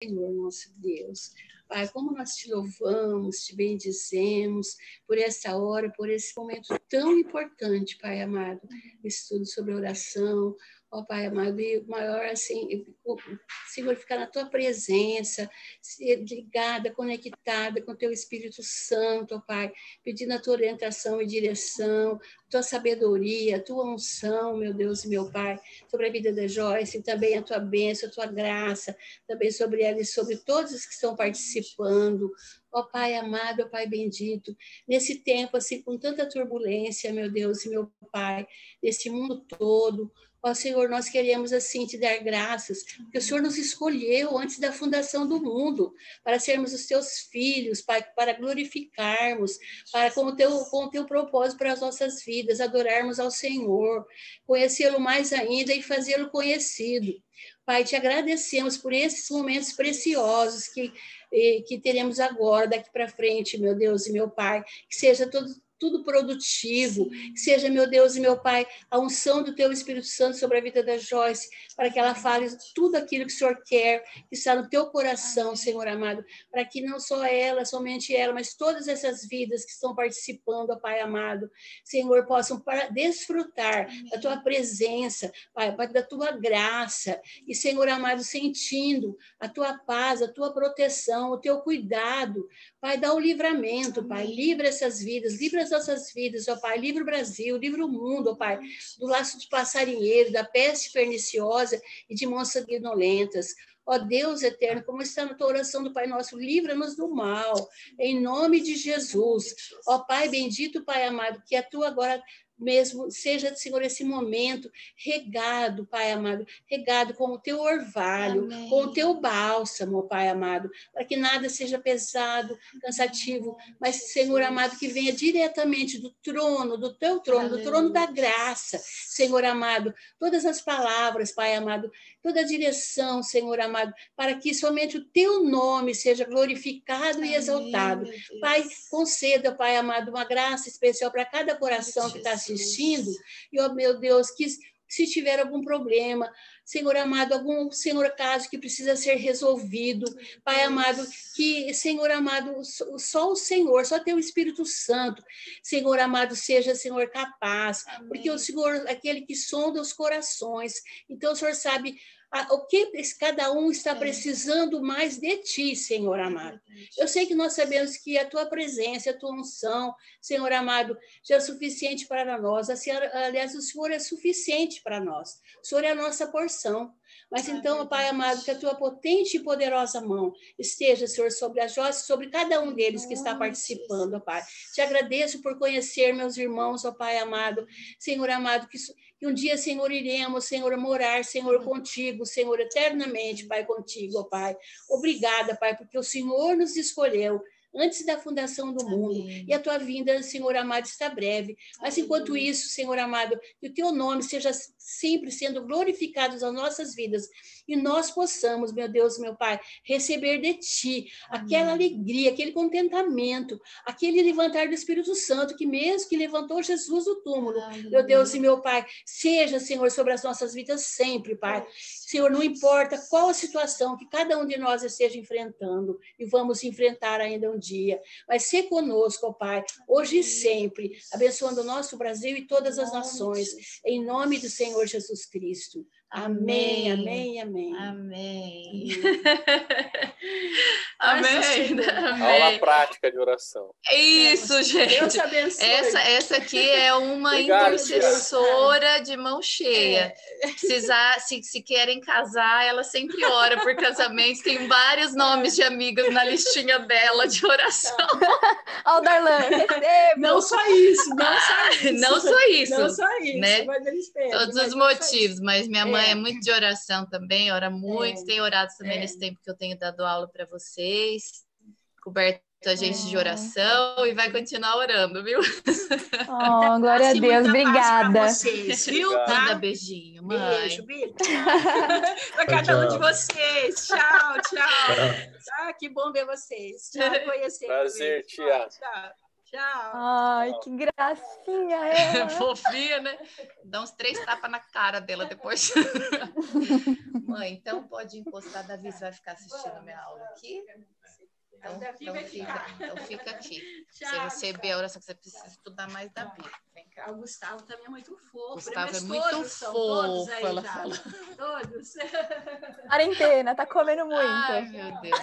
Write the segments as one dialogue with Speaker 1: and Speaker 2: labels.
Speaker 1: Senhor, nosso Deus. Pai, como nós te louvamos, te bendizemos por essa hora, por esse momento tão importante, Pai amado, estudo sobre oração, ó Pai amado, e o maior, assim, Senhor, ficar na tua presença, ser ligada, conectada com o teu Espírito Santo, ó Pai, pedindo a tua orientação e direção, tua sabedoria, a tua unção, meu Deus e meu Pai, sobre a vida da Joyce, e também a tua bênção, a tua graça, também sobre ela e sobre todos os que estão participando. Ó Pai amado, ó Pai bendito, nesse tempo, assim, com tanta turbulência, meu Deus e meu Pai, nesse mundo todo, ó Senhor, nós queremos, assim, te dar graças, porque o Senhor nos escolheu antes da fundação do mundo, para sermos os teus filhos, Pai, para glorificarmos, para com o teu propósito para as nossas vidas, adorarmos ao Senhor, conhecê-lo mais ainda e fazê-lo conhecido. Pai, te agradecemos por esses momentos preciosos que teremos agora, daqui para frente, meu Deus e meu Pai, que seja tudo produtivo, que seja, meu Deus e meu Pai, a unção do teu Espírito Santo sobre a vida da Joyce, para que ela fale tudo aquilo que o Senhor quer, que está no teu coração, Senhor amado, para que não só ela, somente ela, mas todas essas vidas que estão participando, ó Pai amado, Senhor, possam desfrutar da tua presença, Pai, da tua graça, e, Senhor amado, sentindo a tua paz, a tua proteção, o teu cuidado, Pai, dá o livramento, Pai, livra essas vidas, livra as nossas vidas, ó Pai, livra o Brasil, livra o mundo, ó Pai, do laço de passarinheiro, da peste perniciosa e de monstras sanguinolentas. Ó Deus eterno, como está na tua oração do Pai Nosso, livra-nos do mal, em nome de Jesus. Ó Pai bendito, Pai amado, que a tua agora mesmo seja, Senhor, esse momento regado, Pai amado, regado com o teu orvalho, amém, com o teu bálsamo, Pai amado, para que nada seja pesado, cansativo, mas, Senhor amado, que venha diretamente do trono, do teu trono, aleluia, do trono da graça, Senhor amado, todas as palavras, Pai amado, toda a direção, Senhor amado, para que somente o teu nome seja glorificado, amém, e exaltado. Pai, conceda, Pai amado, uma graça especial para cada coração que está assistindo, e, ó meu Deus, que se tiver algum problema, Senhor amado, algum, Senhor, caso que precisa ser resolvido, Pai amado, que, Senhor amado, só o Senhor, só teu Espírito Santo, Senhor amado, seja, Senhor, capaz, amém, porque o Senhor é aquele que sonda os corações, então o Senhor sabe o que cada um está precisando mais de ti, Senhor amado. Eu sei que nós sabemos que a tua presença, a tua unção, Senhor amado, já é suficiente para nós. Aliás, o Senhor é suficiente para nós. O Senhor é a nossa porção. Mas então, Pai amado, que a tua potente e poderosa mão esteja, Senhor, sobre a Joyce, sobre cada um deles que está participando, ó Pai. Te agradeço por conhecer meus irmãos, ó Pai amado. Senhor amado, que um dia, Senhor, iremos, Senhor, morar, Senhor, contigo, Senhor, eternamente, Pai, contigo, ó Pai. Obrigada, Pai, porque o Senhor nos escolheu antes da fundação do mundo, amém, e a tua vinda, Senhor amado, está breve. Mas enquanto isso, Senhor amado, que o teu nome seja sempre sendo glorificado nas nossas vidas, e nós possamos, meu Deus, meu Pai, receber de ti aquela alegria, aquele contentamento, aquele levantar do Espírito Santo, que mesmo que levantou Jesus do túmulo, meu Deus e meu Pai, seja, Senhor, sobre as nossas vidas sempre, Pai. Senhor, não importa qual a situação que cada um de nós esteja enfrentando, e vamos enfrentar ainda um dia, mas ser conosco, ó Pai, hoje e sempre, abençoando o nosso Brasil e todas as nações, em nome do Senhor Jesus Cristo. Amém, amém, amém.
Speaker 2: Amém.
Speaker 3: Amém. Aula prática de oração.
Speaker 2: Isso, gente.
Speaker 1: Deus abençoe.
Speaker 2: Essa aqui é uma
Speaker 3: obrigado,
Speaker 2: intercessora de mão cheia. Se querem casar, ela sempre ora por casamentos. Tem vários nomes de amigas na listinha dela de oração.
Speaker 4: Ó, Darlan, recebo.
Speaker 1: Não só isso, não só isso.
Speaker 2: Não só isso.
Speaker 1: Não só isso,
Speaker 2: né?
Speaker 1: mas eles pedem.
Speaker 2: Todos os motivos, mas minha mãe é muito de oração também, ora muito, tem orado também nesse tempo que eu tenho dado aula para vocês, coberto a gente de oração e vai continuar orando, viu?
Speaker 4: Oh, glória a Deus, obrigada.
Speaker 1: Vocês, viu?
Speaker 2: Manda beijinho, mãe.
Speaker 1: Beijo. Para cada um de vocês. Tchau. Que bom ver vocês. Tchau, conhecer.
Speaker 3: Prazer, tia.
Speaker 1: Tchau. Tchau.
Speaker 4: Ai, que gracinha ela.
Speaker 2: Fofinha, né? Dá uns 3 tapas na cara dela depois. Mãe, então pode encostar, Davi, você vai ficar assistindo minha aula aqui? Então fica aqui. Tchau, você receber a oração que você precisa estudar mais da Bíblia. Vem cá.
Speaker 1: O Gustavo também é muito fofo.
Speaker 2: Gustavo
Speaker 1: né?
Speaker 2: é muito fofo, ela fala.
Speaker 1: Todos.
Speaker 4: Quarentena, tá comendo muito.
Speaker 2: Ai, meu Deus.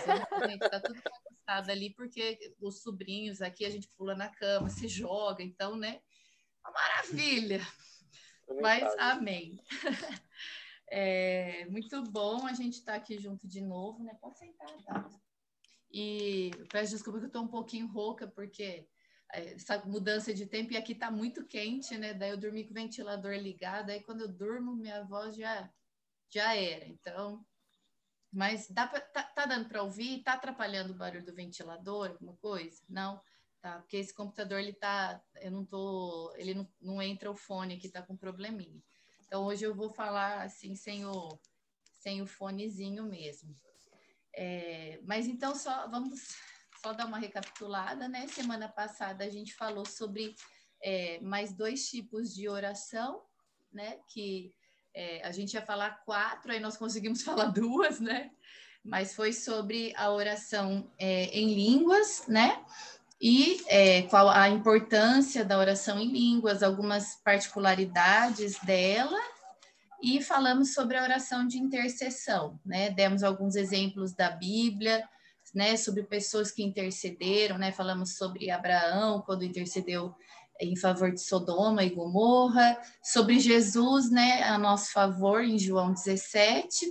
Speaker 2: Gente, tá tudo bagunçado ali, porque os sobrinhos aqui, a gente pula na cama, se joga, então, né? Uma maravilha. Mas amém. Muito bom a gente estar aqui junto de novo, né? Pode sentar, tá? E peço desculpa que eu tô um pouquinho rouca, porque essa mudança de tempo, e aqui tá muito quente, né? Daí eu dormi com o ventilador ligado, aí quando eu durmo, minha voz já era. Então, mas tá dando para ouvir? Tá atrapalhando o barulho do ventilador, alguma coisa? Não? Tá, porque esse computador, ele não entra o fone aqui, tá com probleminha. Então, hoje eu vou falar assim, sem o fonezinho mesmo. Mas então, vamos só dar uma recapitulada, né? Semana passada a gente falou sobre mais 2 tipos de oração, né? Que a gente ia falar 4, aí nós conseguimos falar 2, né? Mas foi sobre a oração em línguas, né? E qual a importância da oração em línguas, algumas particularidades dela, e falamos sobre a oração de intercessão, né? Demos alguns exemplos da Bíblia, né? Sobre pessoas que intercederam, né? Falamos sobre Abraão, quando intercedeu em favor de Sodoma e Gomorra, sobre Jesus, né? A nosso favor, em João 17,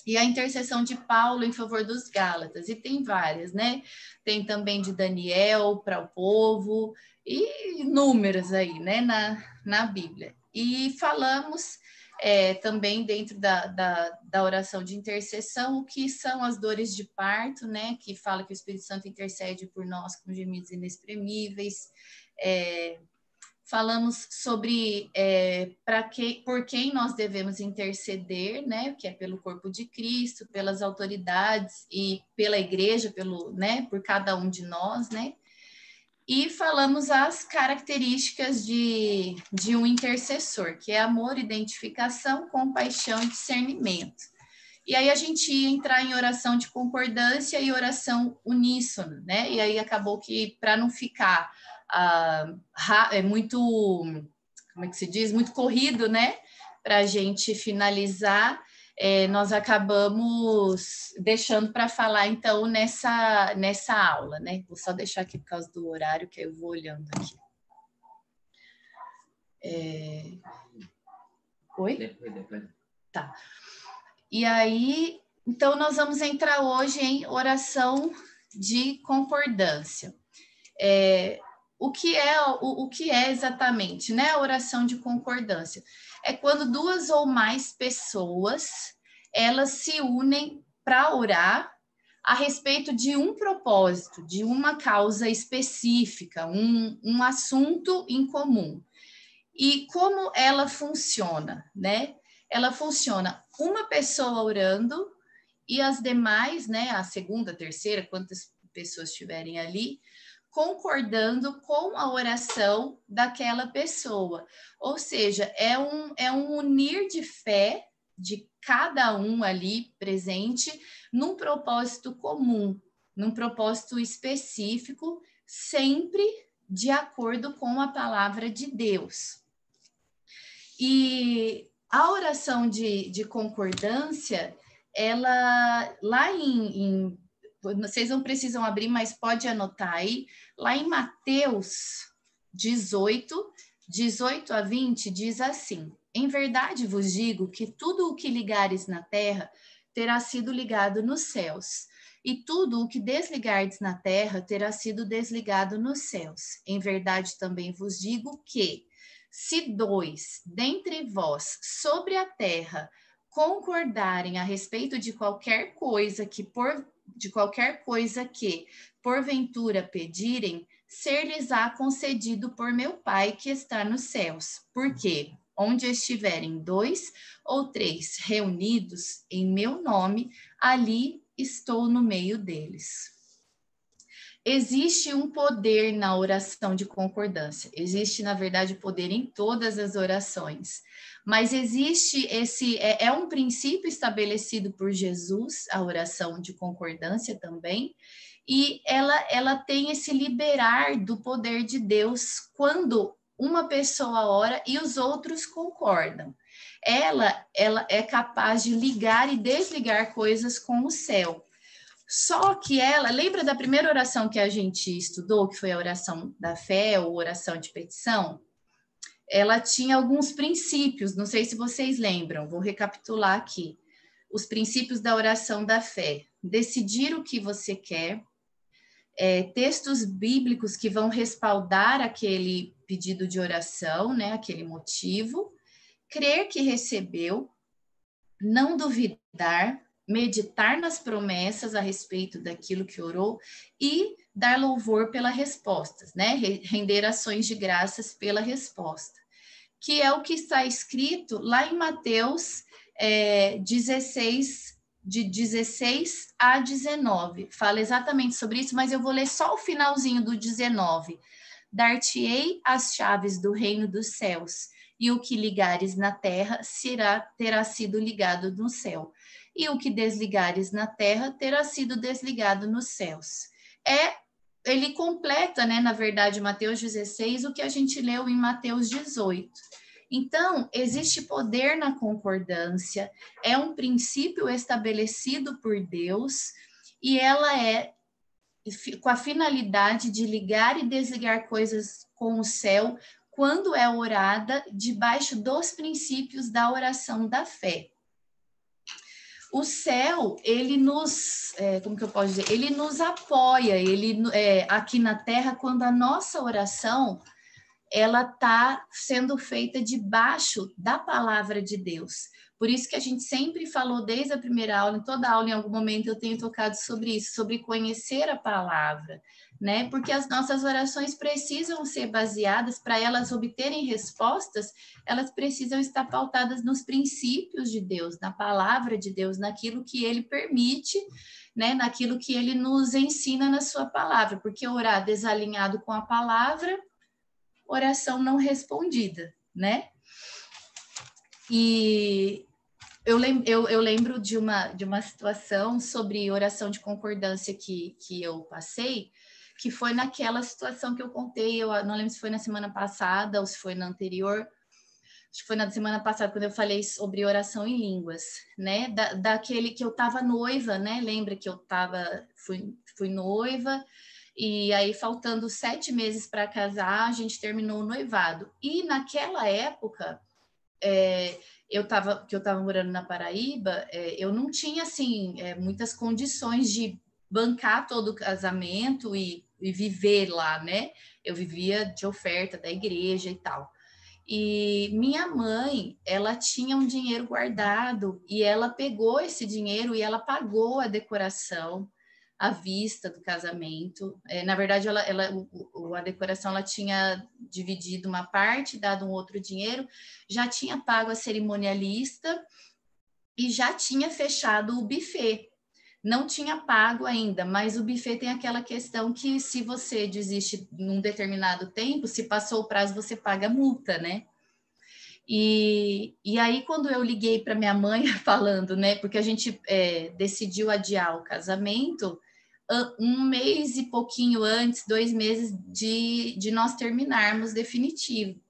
Speaker 2: e a intercessão de Paulo em favor dos Gálatas, e tem várias, né? Tem também de Daniel para o povo, e inúmeras aí, né? Na Bíblia. E falamos também dentro da oração de intercessão, o que são as dores de parto, né? Que fala que o Espírito Santo intercede por nós com gemidos inexprimíveis. Falamos sobre por quem nós devemos interceder, né? Que é pelo corpo de Cristo, pelas autoridades e pela igreja, por cada um de nós, né? E falamos as características de um intercessor, que é amor, identificação, compaixão e discernimento. E aí a gente ia entrar em oração de concordância e oração uníssona, né? E aí acabou que, para não ficar muito, como é que se diz? Muito corrido, né? Para a gente finalizar, nós acabamos deixando para falar, então, nessa aula, né? Vou só deixar aqui por causa do horário, que eu vou olhando aqui. Oi? Depois. Tá. E aí, então, nós vamos entrar hoje em oração de concordância. O que é exatamente, né? A oração de concordância é quando 2 ou mais pessoas elas se unem para orar a respeito de um propósito, de uma causa específica, um assunto em comum. E como ela funciona, né? Ela funciona uma pessoa orando e as demais, né? A segunda, terceira, quantas pessoas estiverem ali, concordando com a oração daquela pessoa. Ou seja, é um unir de fé de cada um ali presente num propósito comum, num propósito específico, sempre de acordo com a palavra de Deus. E a oração de concordância, ela lá vocês não precisam abrir, mas pode anotar aí, lá em Mateus 18 a 20, diz assim: em verdade vos digo que tudo o que ligares na terra terá sido ligado nos céus, e tudo o que desligardes na terra terá sido desligado nos céus. Em verdade também vos digo que, se 2 dentre vós sobre a terra concordarem a respeito de qualquer coisa que porventura pedirem, ser-lhes-á concedido por meu Pai que está nos céus. Porque onde estiverem 2 ou 3 reunidos em meu nome, ali estou no meio deles. existe um poder na oração de concordância. Existe, na verdade, poder em todas as orações. Mas existe é um princípio estabelecido por Jesus, a oração de concordância também, e ela tem esse liberar do poder de Deus quando uma pessoa ora e os outros concordam. Ela é capaz de ligar e desligar coisas com o céu. Só que lembra da primeira oração que a gente estudou, que foi a oração da fé ou oração de petição? Ela tinha alguns princípios, não sei se vocês lembram, vou recapitular aqui. Os princípios da oração da fé. Decidir o que você quer, textos bíblicos que vão respaldar aquele pedido de oração, né, aquele motivo, crer que recebeu, não duvidar, meditar nas promessas a respeito daquilo que orou e dar louvor pelas respostas, né? Render ações de graças pela resposta, que é o que está escrito lá em Mateus 16, de 16 a 19. Fala exatamente sobre isso, mas eu vou ler só o finalzinho do 19. Dar-te-ei as chaves do reino dos céus, e o que ligares na terra terá sido ligado no céu, e o que desligares na terra terá sido desligado nos céus. Ele completa, né, na verdade, Mateus 16, o que a gente leu em Mateus 18. Então, existe poder na concordância, é um princípio estabelecido por Deus, e ela é com a finalidade de ligar e desligar coisas com o céu, quando é orada debaixo dos princípios da oração da fé. O céu, ele nos, como que eu posso dizer? Ele nos apoia, aqui na terra, quando a nossa oração, ela está sendo feita debaixo da palavra de Deus. Por isso que a gente sempre falou desde a primeira aula, em toda aula, em algum momento eu tenho tocado sobre isso, sobre conhecer a palavra, né? Porque as nossas orações precisam ser baseadas, para elas obterem respostas, elas precisam estar pautadas nos princípios de Deus, na palavra de Deus, naquilo que Ele permite, né? Naquilo que Ele nos ensina na sua palavra, porque orar desalinhado com a palavra, oração não respondida, né? E eu lembro de uma situação sobre oração de concordância que eu passei, que foi naquela situação que eu contei, eu não lembro se foi na semana passada ou se foi na anterior, acho que foi na semana passada, quando eu falei sobre oração em línguas, né? Daquele que eu estava noiva, né? Lembra que eu fui noiva, e aí faltando 7 meses para casar, a gente terminou o noivado. E naquela época, eu estava morando na Paraíba, eu não tinha, assim, muitas condições de bancar todo o casamento e viver lá, né? Eu vivia de oferta da igreja e tal. E minha mãe, ela tinha um dinheiro guardado e ela pegou esse dinheiro e ela pagou a decoração à vista do casamento. Na verdade, a decoração ela tinha dividido uma parte, dado um outro dinheiro, já tinha pago a cerimonialista e já tinha fechado o buffet. Não tinha pago ainda, mas o buffet tem aquela questão que se você desiste num determinado tempo, se passou o prazo, você paga multa, né? E aí, quando eu liguei para minha mãe falando, né? Porque a gente decidiu adiar o casamento 1 mês e pouquinho antes, 2 meses de nós terminarmos definitivo.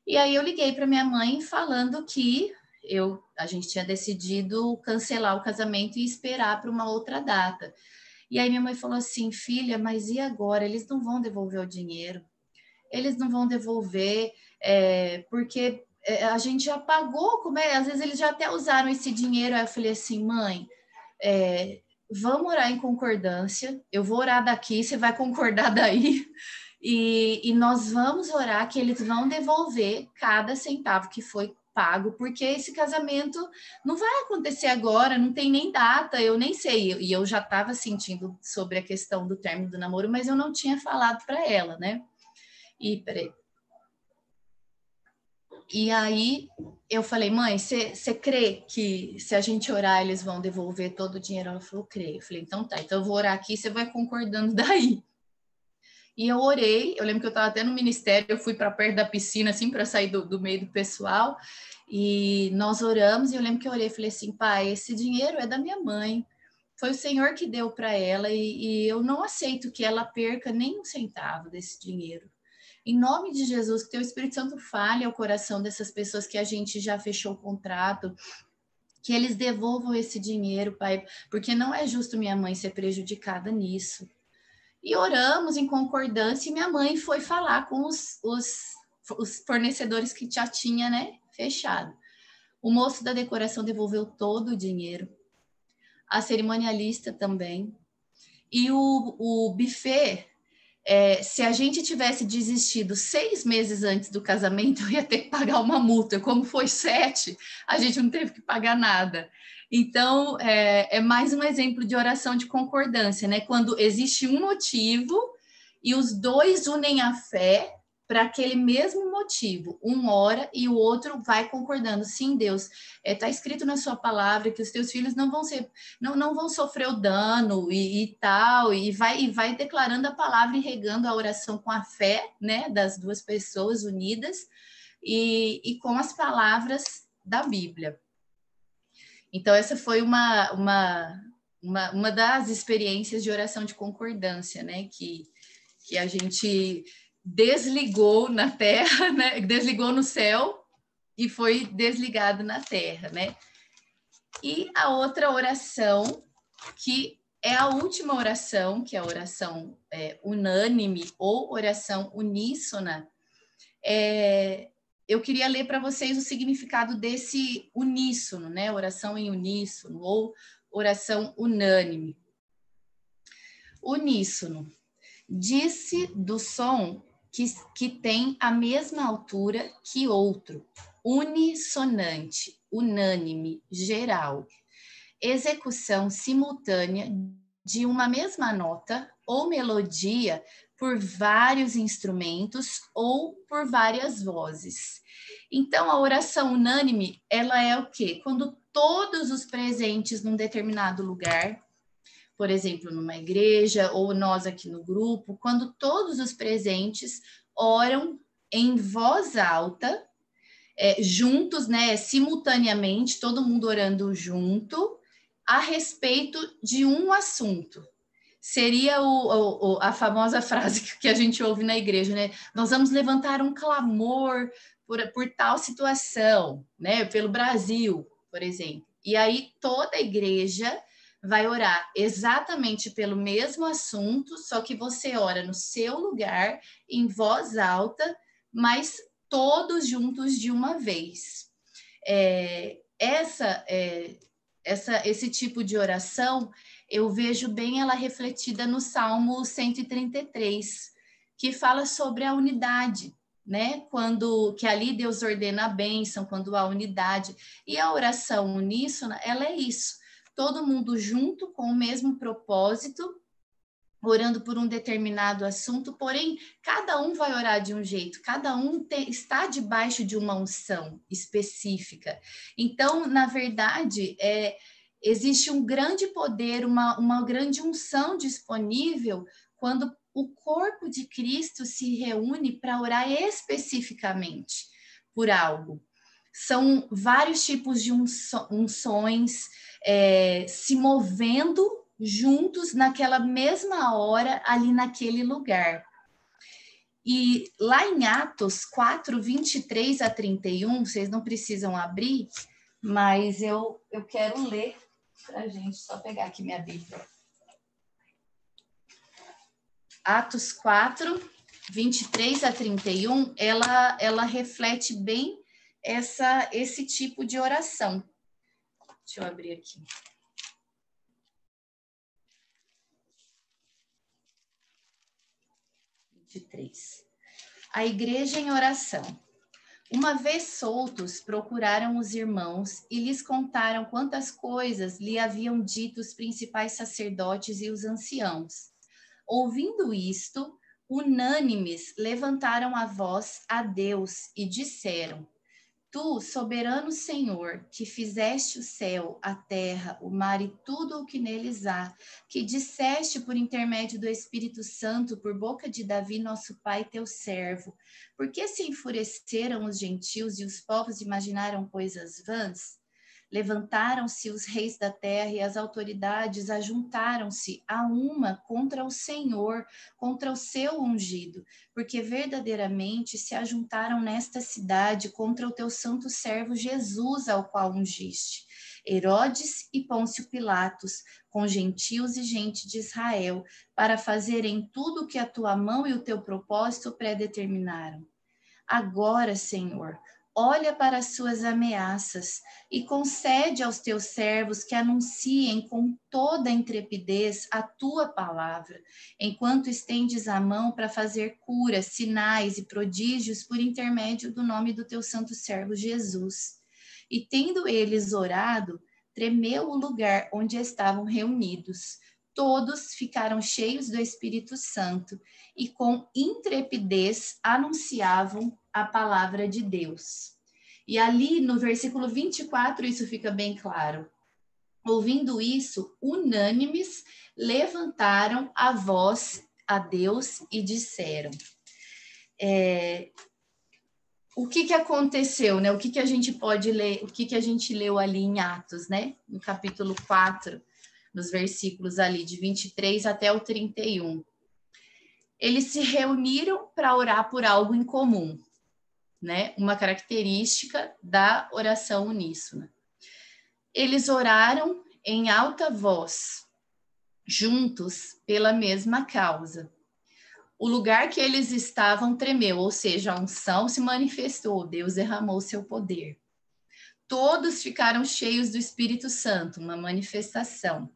Speaker 2: E aí eu liguei para minha mãe falando que a gente tinha decidido cancelar o casamento e esperar para uma outra data. E aí minha mãe falou assim, filha, mas e agora? Eles não vão devolver o dinheiro. Eles não vão devolver, porque a gente já pagou, às vezes eles já até usaram esse dinheiro. Aí eu falei assim, mãe, vamos orar em concordância, eu vou orar daqui, você vai concordar daí, e nós vamos orar que eles vão devolver cada centavo que foi pago, porque esse casamento não vai acontecer agora, não tem nem data, eu nem sei, e eu já estava sentindo sobre a questão do término do namoro, mas eu não tinha falado para ela, né? E aí eu falei, mãe, você crê que se a gente orar eles vão devolver todo o dinheiro? Ela falou, creio. Eu falei, então tá, então eu vou orar aqui, você vai concordando daí, E eu orei, eu lembro que eu estava até no ministério, eu fui para perto da piscina, assim, para sair do meio do pessoal, e nós oramos, e eu lembro que eu orei e falei assim, pai, esse dinheiro é da minha mãe, foi o Senhor que deu para ela, e eu não aceito que ela perca nem um centavo desse dinheiro. Em nome de Jesus, que teu Espírito Santo fale ao coração dessas pessoas que a gente já fechou o contrato, que eles devolvam esse dinheiro, pai, porque não é justo minha mãe ser prejudicada nisso. E oramos em concordância e minha mãe foi falar com os fornecedores que já tinha, né, fechado. O moço da decoração devolveu todo o dinheiro, a cerimonialista também. E o buffet, se a gente tivesse desistido 6 meses antes do casamento, eu ia ter que pagar uma multa. Como foi 7, a gente não teve que pagar nada. Então, é mais um exemplo de oração de concordância, né? Quando existe um motivo e os dois unem a fé para aquele mesmo motivo. Um ora e o outro vai concordando. Sim, Deus, está escrito na sua palavra que os teus filhos não vão sofrer o dano e tal, e vai declarando a palavra e regando a oração com a fé, né, das duas pessoas unidas e com as palavras da Bíblia. Então, essa foi uma das experiências de oração de concordância, né? Que a gente desligou na terra, né? Desligou no céu e foi desligado na terra, né? E a outra oração, que é a última oração, que é a oração unânime ou oração uníssona, eu queria ler para vocês o significado desse uníssono, né? Oração em uníssono ou oração unânime. Uníssono. Disse do som que tem a mesma altura que outro. Unissonante, unânime, geral. Execução simultânea de uma mesma nota ou melodia por vários instrumentos ou por várias vozes. Então, a oração unânime, ela é o quê? Quando todos os presentes num determinado lugar, por exemplo, numa igreja, ou nós aqui no grupo, quando todos os presentes oram em voz alta, juntos, né, simultaneamente, todo mundo orando junto, a respeito de um assunto. Seria a famosa frase que a gente ouve na igreja, né? Nós vamos levantar um clamor por tal situação, né? Pelo Brasil, por exemplo. E aí toda a igreja vai orar exatamente pelo mesmo assunto, só que você ora no seu lugar, em voz alta, mas todos juntos de uma vez. Esse tipo de oração, eu vejo bem ela refletida no Salmo 133, que fala sobre a unidade, né? Que ali Deus ordena a bênção, quando há unidade. E a oração uníssona, ela é isso. Todo mundo junto, com o mesmo propósito, orando por um determinado assunto, porém, cada um vai orar de um jeito, cada um está debaixo de uma unção específica. Então, na verdade, existe um grande poder, uma grande unção disponível quando o corpo de Cristo se reúne para orar especificamente por algo. São vários tipos de unções se movendo juntos naquela mesma hora, ali naquele lugar. E lá em Atos 4, 23 a 31, vocês não precisam abrir, mas eu quero ler para a gente, só pegar aqui minha Bíblia. Atos 4, 23 a 31, ela reflete bem esse tipo de oração. Deixa eu abrir aqui. A igreja em oração. Uma vez soltos, procuraram os irmãos e lhes contaram quantas coisas lhe haviam dito os principais sacerdotes e os anciãos. Ouvindo isto, unânimes levantaram a voz a Deus e disseram:
Speaker 5: Tu, soberano Senhor, que fizeste o céu, a terra, o mar e tudo o que neles há, que disseste por intermédio do Espírito Santo, por boca de Davi, nosso pai, teu servo, por que se enfureceram os gentios e os povos imaginaram coisas vãs? Levantaram-se os reis da terra e as autoridades ajuntaram-se a uma contra o Senhor, contra o seu ungido, porque verdadeiramente se ajuntaram nesta cidade contra o teu santo servo Jesus, ao qual ungiste. Herodes e Pôncio Pilatos, com gentios e gente de Israel, para fazerem tudo o que a tua mão e o teu propósito predeterminaram. Agora, Senhor, olha para as suas ameaças e concede aos teus servos que anunciem com toda a intrepidez a tua palavra, enquanto estendes a mão para fazer curas, sinais e prodígios por intermédio do nome do teu santo servo Jesus. E tendo eles orado, tremeu o lugar onde estavam reunidos. Todos ficaram cheios do Espírito Santo e com intrepidez anunciavam a palavra de Deus. E ali no versículo 24 isso fica bem claro. Ouvindo isso, unânimes levantaram a voz a Deus e disseram... O que aconteceu, né? O que a gente pode ler, o que a gente leu ali em Atos, né? No capítulo 4, nos versículos ali de 23 até o 31. Eles se reuniram para orar por algo em comum, né? Uma característica da oração uníssona. Eles oraram em alta voz, juntos pela mesma causa. O lugar que eles estavam tremeu, ou seja, a unção se manifestou, Deus derramou seu poder. Todos ficaram cheios do Espírito Santo, uma manifestação.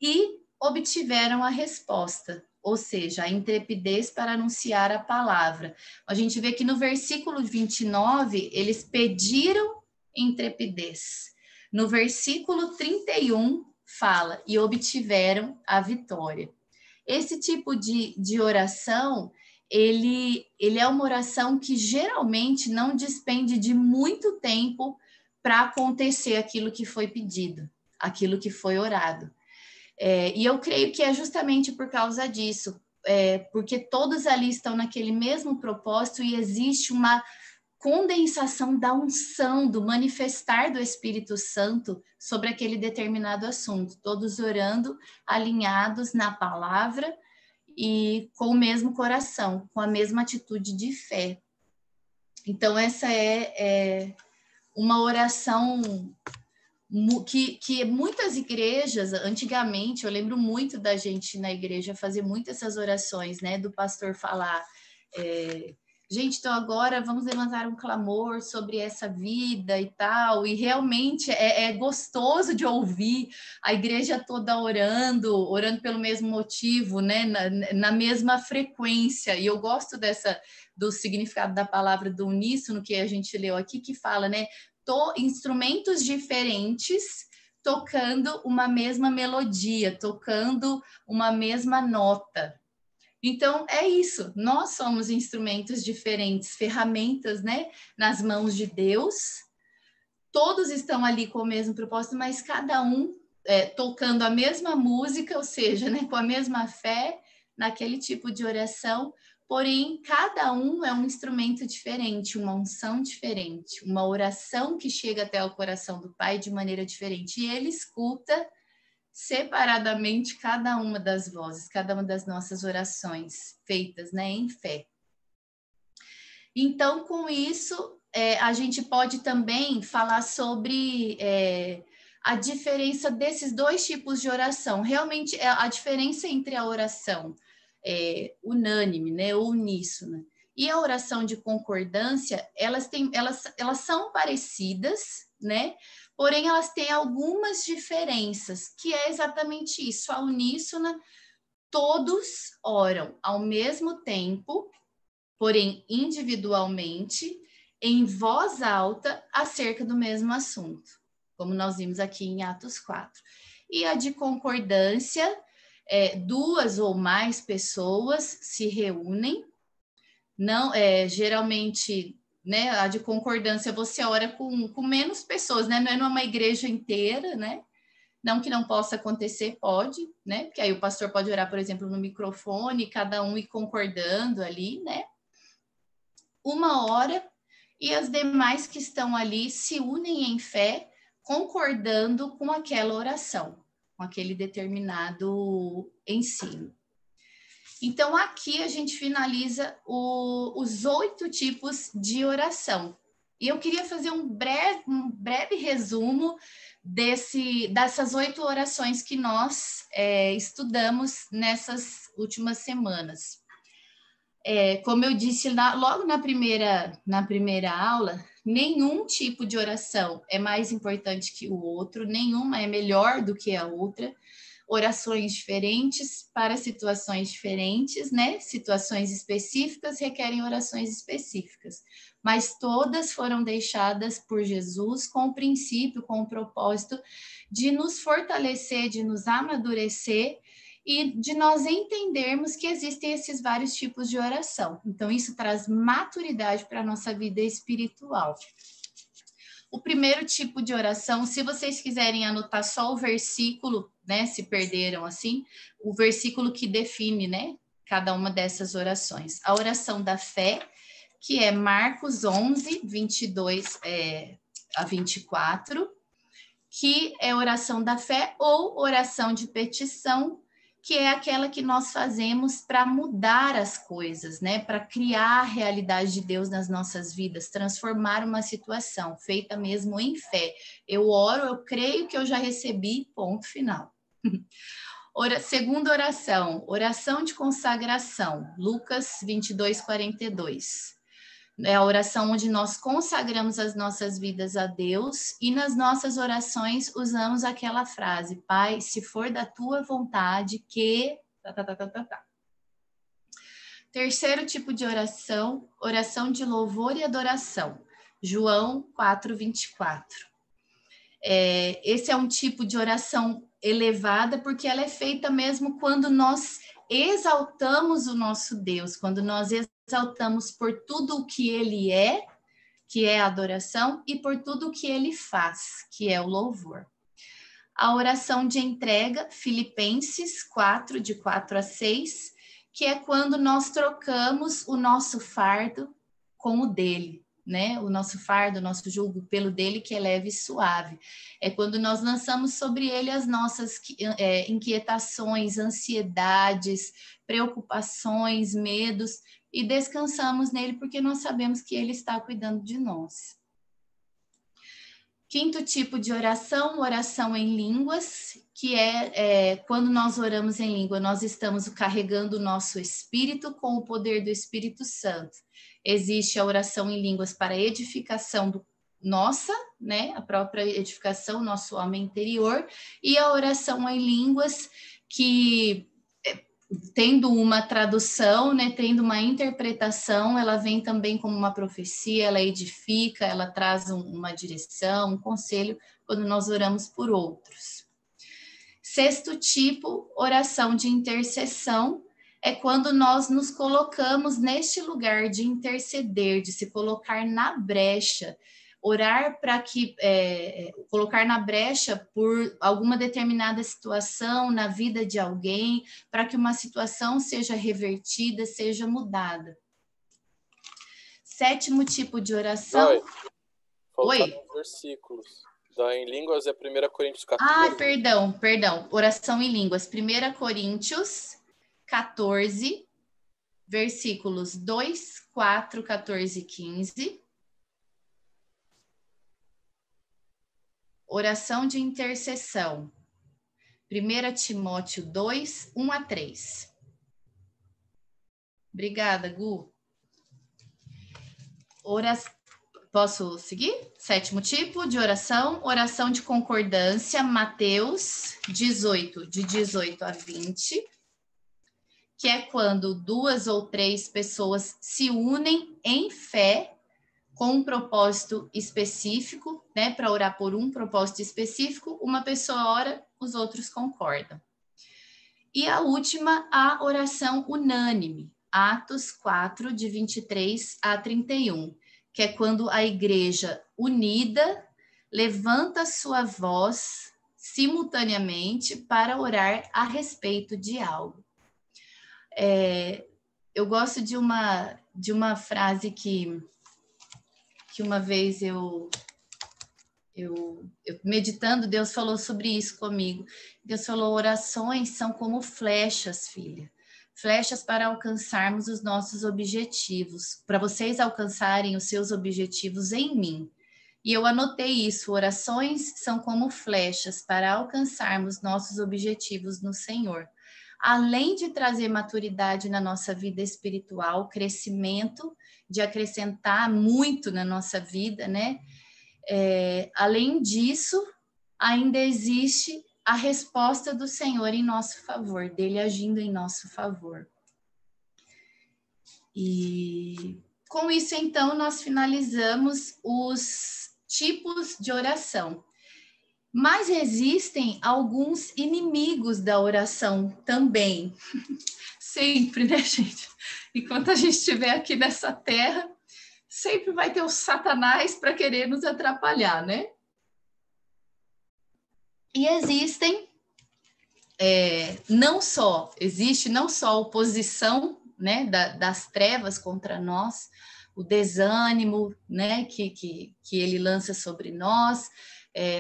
Speaker 5: E obtiveram a resposta, ou seja, a intrepidez para anunciar a palavra. A gente vê que no versículo 29, eles pediram intrepidez. No versículo 31, fala, e obtiveram a vitória. Esse tipo de oração, ele é uma oração que geralmente não despende de muito tempo para acontecer aquilo que foi pedido, aquilo que foi orado. E eu creio que é justamente por causa disso, porque todos ali estão naquele mesmo propósito e existe uma condensação da unção, do manifestar do Espírito Santo sobre aquele determinado assunto, todos orando, alinhados na palavra e com o mesmo coração, com a mesma atitude de fé. Então, essa é uma oração que muitas igrejas, antigamente, eu lembro muito da gente na igreja fazer muitas essas orações, né, do pastor falar... Gente, então agora vamos levantar um clamor sobre essa vida e tal, e realmente é gostoso de ouvir a igreja toda orando pelo mesmo motivo, né? Na mesma frequência, e eu gosto do significado da palavra do uníssono que a gente leu aqui, que fala, né? Instrumentos diferentes tocando uma mesma melodia, tocando uma mesma nota. Então, é isso, nós somos instrumentos diferentes, ferramentas, né, nas mãos de Deus, todos estão ali com o mesmo propósito, mas cada um tocando a mesma música, ou seja, né, com a mesma fé, naquele tipo de oração, porém, cada um é um instrumento diferente, uma unção diferente, uma oração que chega até o coração do Pai de maneira diferente, e Ele escuta separadamente cada uma das vozes, cada uma das nossas orações feitas, né, em fé. Então, com isso, a gente pode também falar sobre a diferença desses dois tipos de oração. Realmente, a diferença entre a oração unânime, né, ou uníssona, e a oração de concordância, elas são parecidas, né? Porém, elas têm algumas diferenças, que é exatamente isso. A uníssona, todos oram ao mesmo tempo, porém individualmente, em voz alta, acerca do mesmo assunto, como nós vimos aqui em Atos 4. E a de concordância, duas ou mais pessoas se reúnem, não, geralmente né? A de concordância, você ora com menos pessoas, né? Não é numa igreja inteira, né? Não que não possa acontecer, pode, né? Porque aí o pastor pode orar, por exemplo, no microfone, cada um ir concordando ali, né? 1 hora, e as demais que estão ali se unem em fé, concordando com aquela oração, com aquele determinado ensino. Então, aqui a gente finaliza os 8 tipos de oração. E eu queria fazer um breve resumo dessas 8 orações que nós estudamos nessas últimas semanas. Como eu disse logo na primeira aula, nenhum tipo de oração é mais importante que o outro, nenhuma é melhor do que a outra. Orações diferentes para situações diferentes, né? Situações específicas requerem orações específicas, mas todas foram deixadas por Jesus com o princípio, com o propósito de nos fortalecer, de nos amadurecer e de nós entendermos que existem esses vários tipos de oração. Então, isso traz maturidade para a nossa vida espiritual. O primeiro tipo de oração, se vocês quiserem anotar só o versículo, né, se perderam assim, o versículo que define, né, cada uma dessas orações. A oração da fé, que é Marcos 11, 22 a 24, que é oração da fé ou oração de petição, que é aquela que nós fazemos para mudar as coisas, né? Para criar a realidade de Deus nas nossas vidas, transformar uma situação, feita mesmo em fé. Eu oro, eu creio que eu já recebi, ponto final. Segunda oração, oração de consagração, Lucas 22, 42. É a oração onde nós consagramos as nossas vidas a Deus e nas nossas orações usamos aquela frase: Pai, se for da tua vontade que... Terceiro tipo de oração, oração de louvor e adoração, João 4, 24. Esse é um tipo de oração elevada porque ela é feita mesmo quando nós exaltamos o nosso Deus, quando nós exaltamos por tudo o que ele é, que é a adoração, e por tudo o que ele faz, que é o louvor. A oração de entrega, Filipenses 4, de 4 a 6, que é quando nós trocamos o nosso fardo com o dele, né? O nosso fardo, o nosso jugo pelo dele, que é leve e suave. É quando nós lançamos sobre ele as nossas inquietações, ansiedades, preocupações, medos, e descansamos nele porque nós sabemos que ele está cuidando de nós. Quinto tipo de oração, oração em línguas, que é quando nós oramos em língua, nós estamos carregando o nosso espírito com o poder do Espírito Santo. Existe a oração em línguas para edificação nossa, né? A própria edificação, nosso homem interior, e a oração em línguas que... tendo uma tradução, né, tendo uma interpretação, ela vem também como uma profecia, ela edifica, ela traz uma direção, um conselho, quando nós oramos por outros. Sexto tipo, oração de intercessão, é quando nós nos colocamos neste lugar de interceder, de se colocar na brecha, orar para que, colocar na brecha por alguma determinada situação na vida de alguém, para que uma situação seja revertida, seja mudada. Sétimo tipo de oração.
Speaker 3: Faltaram os versículos. Em línguas é 1 Coríntios 14.
Speaker 5: Ah, perdão. Oração em línguas. 1 Coríntios 14, versículos 2, 4, 14 e 15. Oração de intercessão, 1 Timóteo 2, 1 a 3. Obrigada, Gu. Posso seguir? Sétimo tipo de oração, oração de concordância, Mateus 18, de 18 a 20, que é quando 2 ou 3 pessoas se unem em fé, com um propósito específico, né, para orar por um propósito específico, uma pessoa ora, os outros concordam. E a última, a oração unânime, Atos 4, de 23 a 31, que é quando a igreja unida levanta sua voz simultaneamente para orar a respeito de algo. Eu gosto de uma frase que uma vez eu meditando, Deus falou sobre isso comigo. Deus falou: orações são como flechas, filha. Flechas para alcançarmos os nossos objetivos, para vocês alcançarem os seus objetivos em mim. E eu anotei isso: orações são como flechas para alcançarmos nossos objetivos no Senhor. Além de trazer maturidade na nossa vida espiritual, crescimento, de acrescentar muito na nossa vida, né? Além disso, ainda existe a resposta do Senhor em nosso favor, dele agindo em nosso favor. E com isso, então, nós finalizamos os tipos de oração. Mas existem alguns inimigos da oração também. Sempre, né, gente? Enquanto a gente estiver aqui nessa terra, sempre vai ter o Satanás para querer nos atrapalhar, né? E existem, não só a oposição, né, das trevas contra nós, o desânimo, né, que ele lança sobre nós,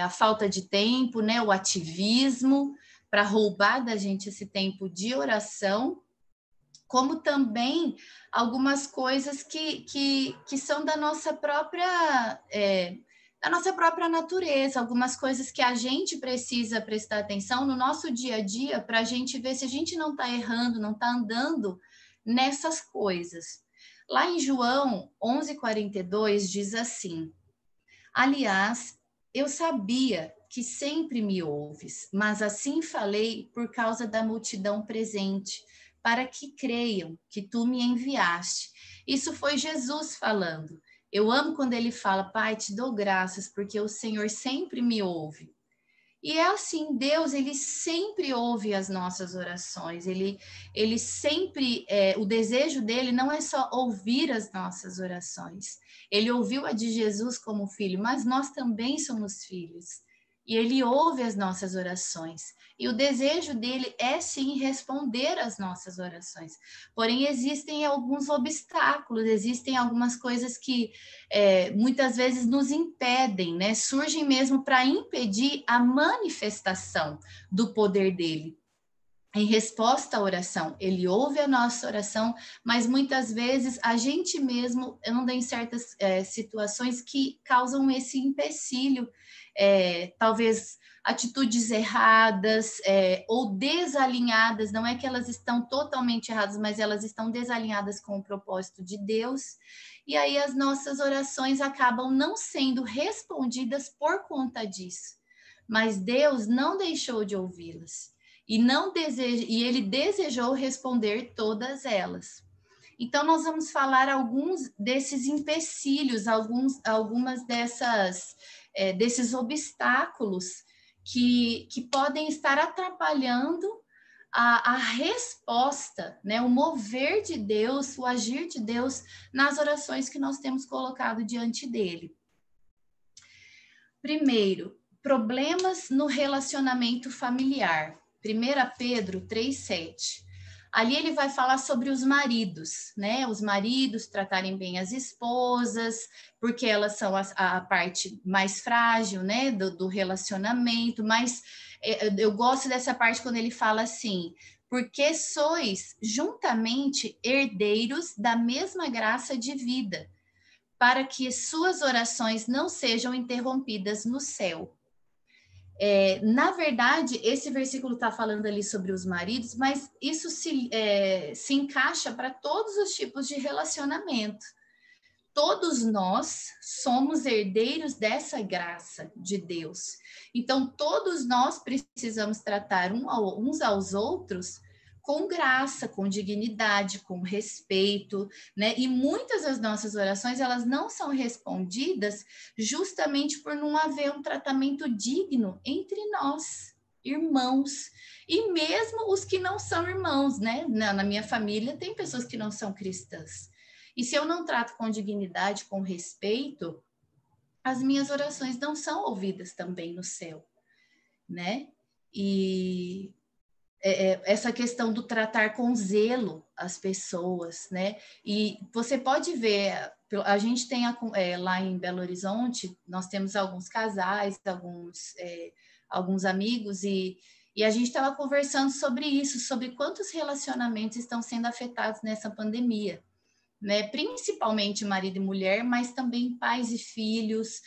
Speaker 5: a falta de tempo, né, o ativismo, para roubar da gente esse tempo de oração, como também algumas coisas que são da nossa própria natureza, algumas coisas que a gente precisa prestar atenção no nosso dia a dia para a gente ver se a gente não está errando, não está andando nessas coisas. Lá em João 11:42 diz assim: aliás, eu sabia que sempre me ouves, mas assim falei por causa da multidão presente, para que creiam que tu me enviaste. Isso foi Jesus falando. Eu amo quando ele fala: Pai, te dou graças, porque o Senhor sempre me ouve. E é assim, Deus, ele sempre ouve as nossas orações, ele sempre, o desejo dele não é só ouvir as nossas orações. Ele ouviu a de Jesus como filho, mas nós também somos filhos. E ele ouve as nossas orações. E o desejo dele é, sim, responder às nossas orações. Porém, existem alguns obstáculos, existem algumas coisas que muitas vezes nos impedem, né? Surgem mesmo para impedir a manifestação do poder dele. Em resposta à oração, ele ouve a nossa oração, mas muitas vezes a gente mesmo anda em certas situações que causam esse empecilho, talvez atitudes erradas ou desalinhadas, não é que elas estão totalmente erradas, mas elas estão desalinhadas com o propósito de Deus, e aí as nossas orações acabam não sendo respondidas por conta disso, mas Deus não deixou de ouvi-las. E ele desejou responder todas elas. Então, nós vamos falar alguns desses empecilhos, algumas desses obstáculos que podem estar atrapalhando a resposta, né? O mover de Deus, o agir de Deus nas orações que nós temos colocado diante dele. Primeiro, problemas no relacionamento familiar. 1 Pedro 3,7. Ali ele vai falar sobre os maridos, né? Os maridos tratarem bem as esposas, porque elas são a parte mais frágil, né? Do relacionamento. Mas eu gosto dessa parte quando ele fala assim: porque sois juntamente herdeiros da mesma graça de vida, para que suas orações não sejam interrompidas no céu. Na verdade, esse versículo está falando ali sobre os maridos, mas isso se encaixa para todos os tipos de relacionamento. Todos nós somos herdeiros dessa graça de Deus. Então, todos nós precisamos tratar uns aos outros com graça, com dignidade, com respeito, né? E muitas das nossas orações, elas não são respondidas justamente por não haver um tratamento digno entre nós, irmãos. E mesmo os que não são irmãos, né? Na minha família tem pessoas que não são cristãs. E se eu não trato com dignidade, com respeito, as minhas orações não são ouvidas também no céu, né? E essa questão do tratar com zelo as pessoas, né? E você pode ver, a gente tem lá em Belo Horizonte, nós temos alguns casais, alguns amigos, e a gente estava conversando sobre isso, sobre quantos relacionamentos estão sendo afetados nessa pandemia, né? Principalmente marido e mulher, mas também pais e filhos,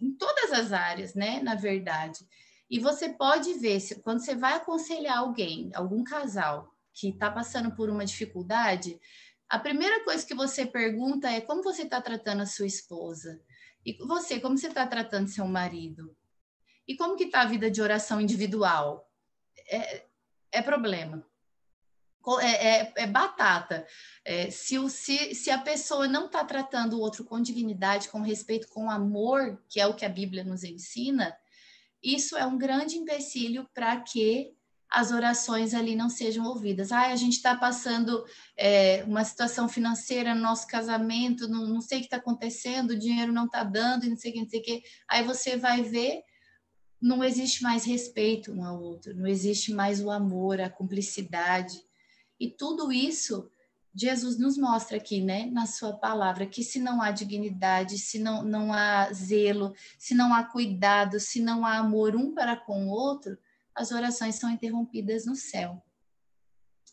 Speaker 5: em todas as áreas, né? Na verdade. E você pode ver, quando você vai aconselhar alguém, algum casal que está passando por uma dificuldade, a primeira coisa que você pergunta é como você está tratando a sua esposa? E você, como você está tratando seu marido? E como que está a vida de oração individual? É problema. É batata. Se a pessoa não está tratando o outro com dignidade, com respeito, com amor, que é o que a Bíblia nos ensina, isso é um grande empecilho para que as orações ali não sejam ouvidas. A gente está passando uma situação financeira no nosso casamento, não sei o que está acontecendo, o dinheiro não está dando, não sei o que. Aí você vai ver, não existe mais respeito um ao outro, não existe mais o amor, a cumplicidade. E tudo isso Jesus nos mostra aqui, né, na sua palavra, que se não há dignidade, se não há zelo, se não há cuidado, se não há amor um para com o outro, as orações são interrompidas no céu.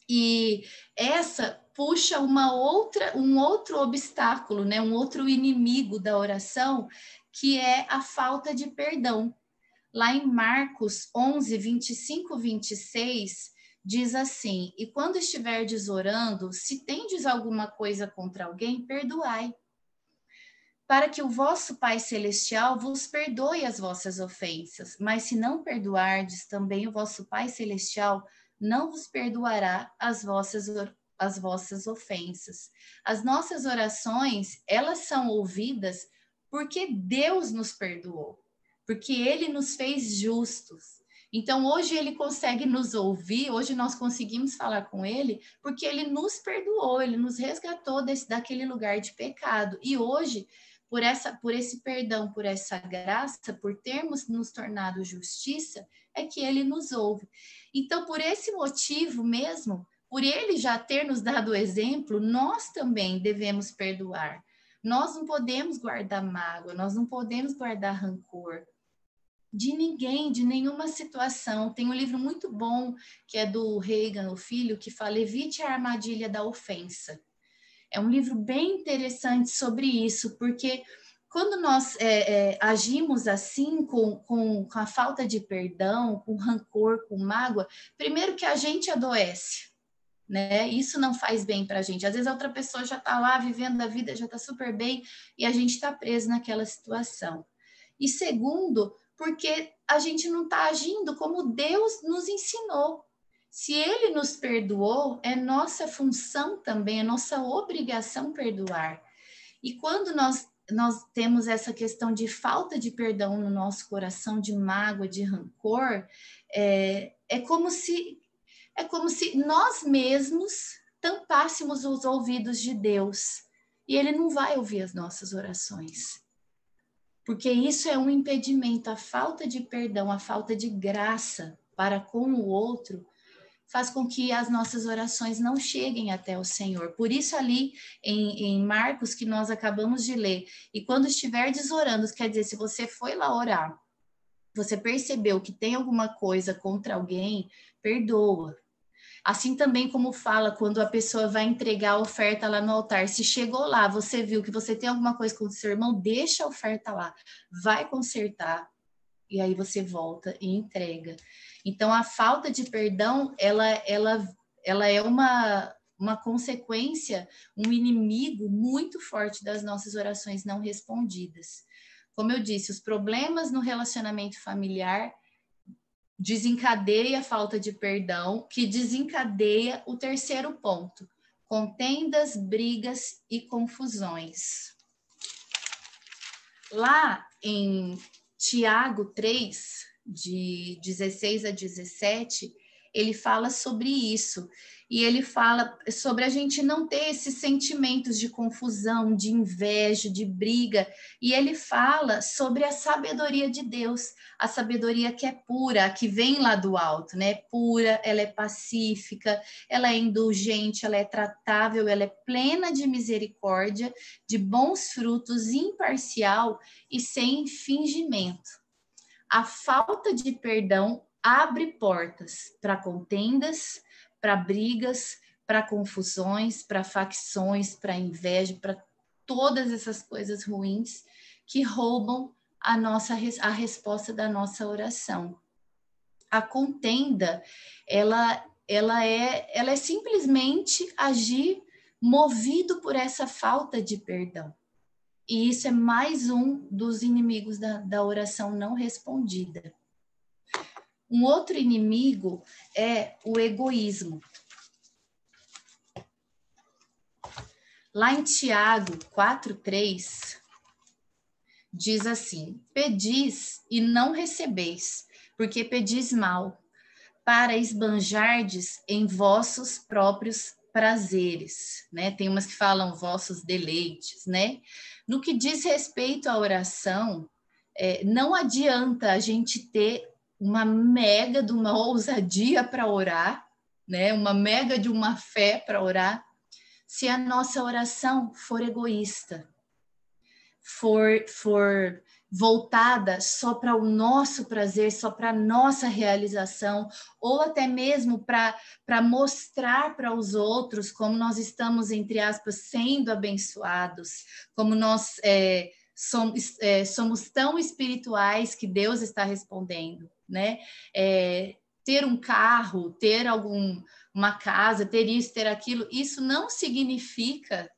Speaker 5: E essa puxa um outro obstáculo, né, um outro inimigo da oração, que é a falta de perdão. Lá em Marcos 11, 25, 26, diz assim: e quando estiverdes orando, se tendes alguma coisa contra alguém, perdoai, para que o vosso Pai Celestial vos perdoe as vossas ofensas. Mas se não perdoardes, também o vosso Pai Celestial não vos perdoará as vossas ofensas. As nossas orações, elas são ouvidas porque Deus nos perdoou, porque Ele nos fez justos. Então, hoje Ele consegue nos ouvir, hoje nós conseguimos falar com Ele, porque Ele nos perdoou, Ele nos resgatou daquele lugar de pecado. E hoje, por esse perdão, por essa graça, por termos nos tornado justiça, é que Ele nos ouve. Então, por esse motivo mesmo, por Ele já ter nos dado o exemplo, nós também devemos perdoar. Nós não podemos guardar mágoa, nós não podemos guardar rancor de ninguém, de nenhuma situação. Tem um livro muito bom, que é do Reagan, o filho, que fala Evite a armadilha da ofensa. É um livro bem interessante sobre isso, porque quando nós agimos assim, com a falta de perdão, com rancor, com mágoa, primeiro que a gente adoece, né? Isso não faz bem para a gente. Às vezes a outra pessoa já está lá vivendo a vida, já está super bem, e a gente está preso naquela situação. E segundo, porque a gente não está agindo como Deus nos ensinou. Se Ele nos perdoou, é nossa função também, é nossa obrigação perdoar. E quando nós temos essa questão de falta de perdão no nosso coração, de mágoa, de rancor, é como se nós mesmos tampássemos os ouvidos de Deus. E Ele não vai ouvir as nossas orações. Porque isso é um impedimento, a falta de perdão, a falta de graça para com o outro, faz com que as nossas orações não cheguem até o Senhor. Por isso ali em Marcos, que nós acabamos de ler, e quando estiverdes orando, quer dizer, se você foi lá orar, você percebeu que tem alguma coisa contra alguém, perdoa. Assim também como fala quando a pessoa vai entregar a oferta lá no altar. Se chegou lá, você viu que você tem alguma coisa com o seu irmão, deixa a oferta lá, vai consertar, e aí você volta e entrega. Então, a falta de perdão, ela é uma consequência, um inimigo muito forte das nossas orações não respondidas. Como eu disse, os problemas no relacionamento familiar desencadeia a falta de perdão, que desencadeia o terceiro ponto, contendas, brigas e confusões. Lá em Tiago 3, de 16 a 17, ele fala sobre isso. e ele fala sobre a gente não ter esses sentimentos de confusão, de inveja, de briga, e ele fala sobre a sabedoria de Deus, a sabedoria que é pura, a que vem lá do alto, né? Pura, ela é pacífica, ela é indulgente, ela é tratável, ela é plena de misericórdia, de bons frutos, imparcial e sem fingimento. A falta de perdão abre portas para contendas, para brigas, para confusões, para facções, para inveja, para todas essas coisas ruins que roubam a resposta da nossa oração. A contenda, ela é simplesmente agir movido por essa falta de perdão. E isso é mais um dos inimigos da oração não respondida. Um outro inimigo é o egoísmo. Lá em Tiago 4:3, diz assim: pedis e não recebeis, porque pedis mal, para esbanjardes em vossos próprios prazeres, né? Tem umas que falam vossos deleites, né? No que diz respeito à oração, não adianta a gente ter uma mega de uma ousadia para orar, né? Uma mega de uma fé para orar, se a nossa oração for egoísta, for voltada só para o nosso prazer, só para a nossa realização, ou até mesmo para mostrar para os outros como nós estamos, entre aspas, sendo abençoados, como nós somos tão espirituais que Deus está respondendo, né? Ter um carro, ter uma casa, ter isso, ter aquilo, isso não significa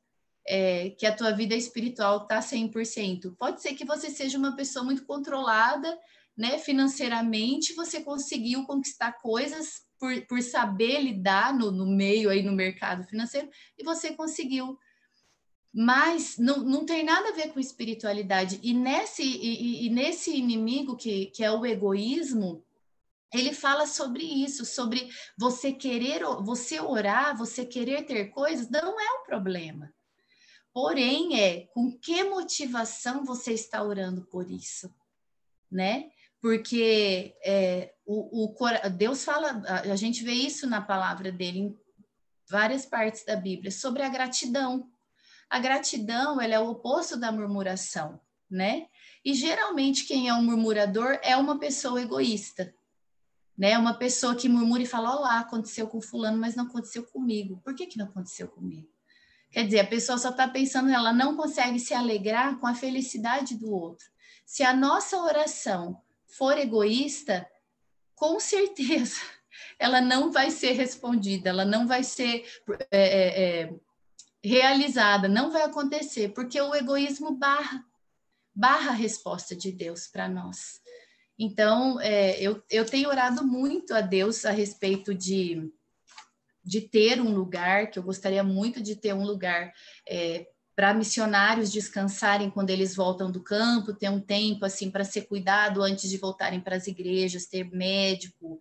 Speaker 5: que a tua vida espiritual está 100%. Pode ser que você seja uma pessoa muito controlada, né, financeiramente, você conseguiu conquistar coisas por saber lidar no meio, aí no mercado financeiro, e você conseguiu. Mas não tem nada a ver com espiritualidade. E nesse inimigo que é o egoísmo, ele fala sobre isso, sobre você orar, você querer ter coisas, não é um problema. Porém, com que motivação você está orando por isso, né? Porque Deus fala, a gente vê isso na palavra dele em várias partes da Bíblia, sobre a gratidão. A gratidão, ela é o oposto da murmuração, né? E geralmente quem é um murmurador é uma pessoa egoísta, né? Uma pessoa que murmura e fala, olá, aconteceu com fulano, mas não aconteceu comigo. Por que não aconteceu comigo? Quer dizer, a pessoa só está pensando, ela não consegue se alegrar com a felicidade do outro. Se a nossa oração for egoísta, com certeza ela não vai ser respondida, ela não vai ser realizada, não vai acontecer, porque o egoísmo barra a resposta de Deus para nós. Então, eu tenho orado muito a Deus a respeito de ter um lugar, que eu gostaria muito de ter um lugar para missionários descansarem quando eles voltam do campo, ter um tempo assim para ser cuidado antes de voltarem para as igrejas, ter médico,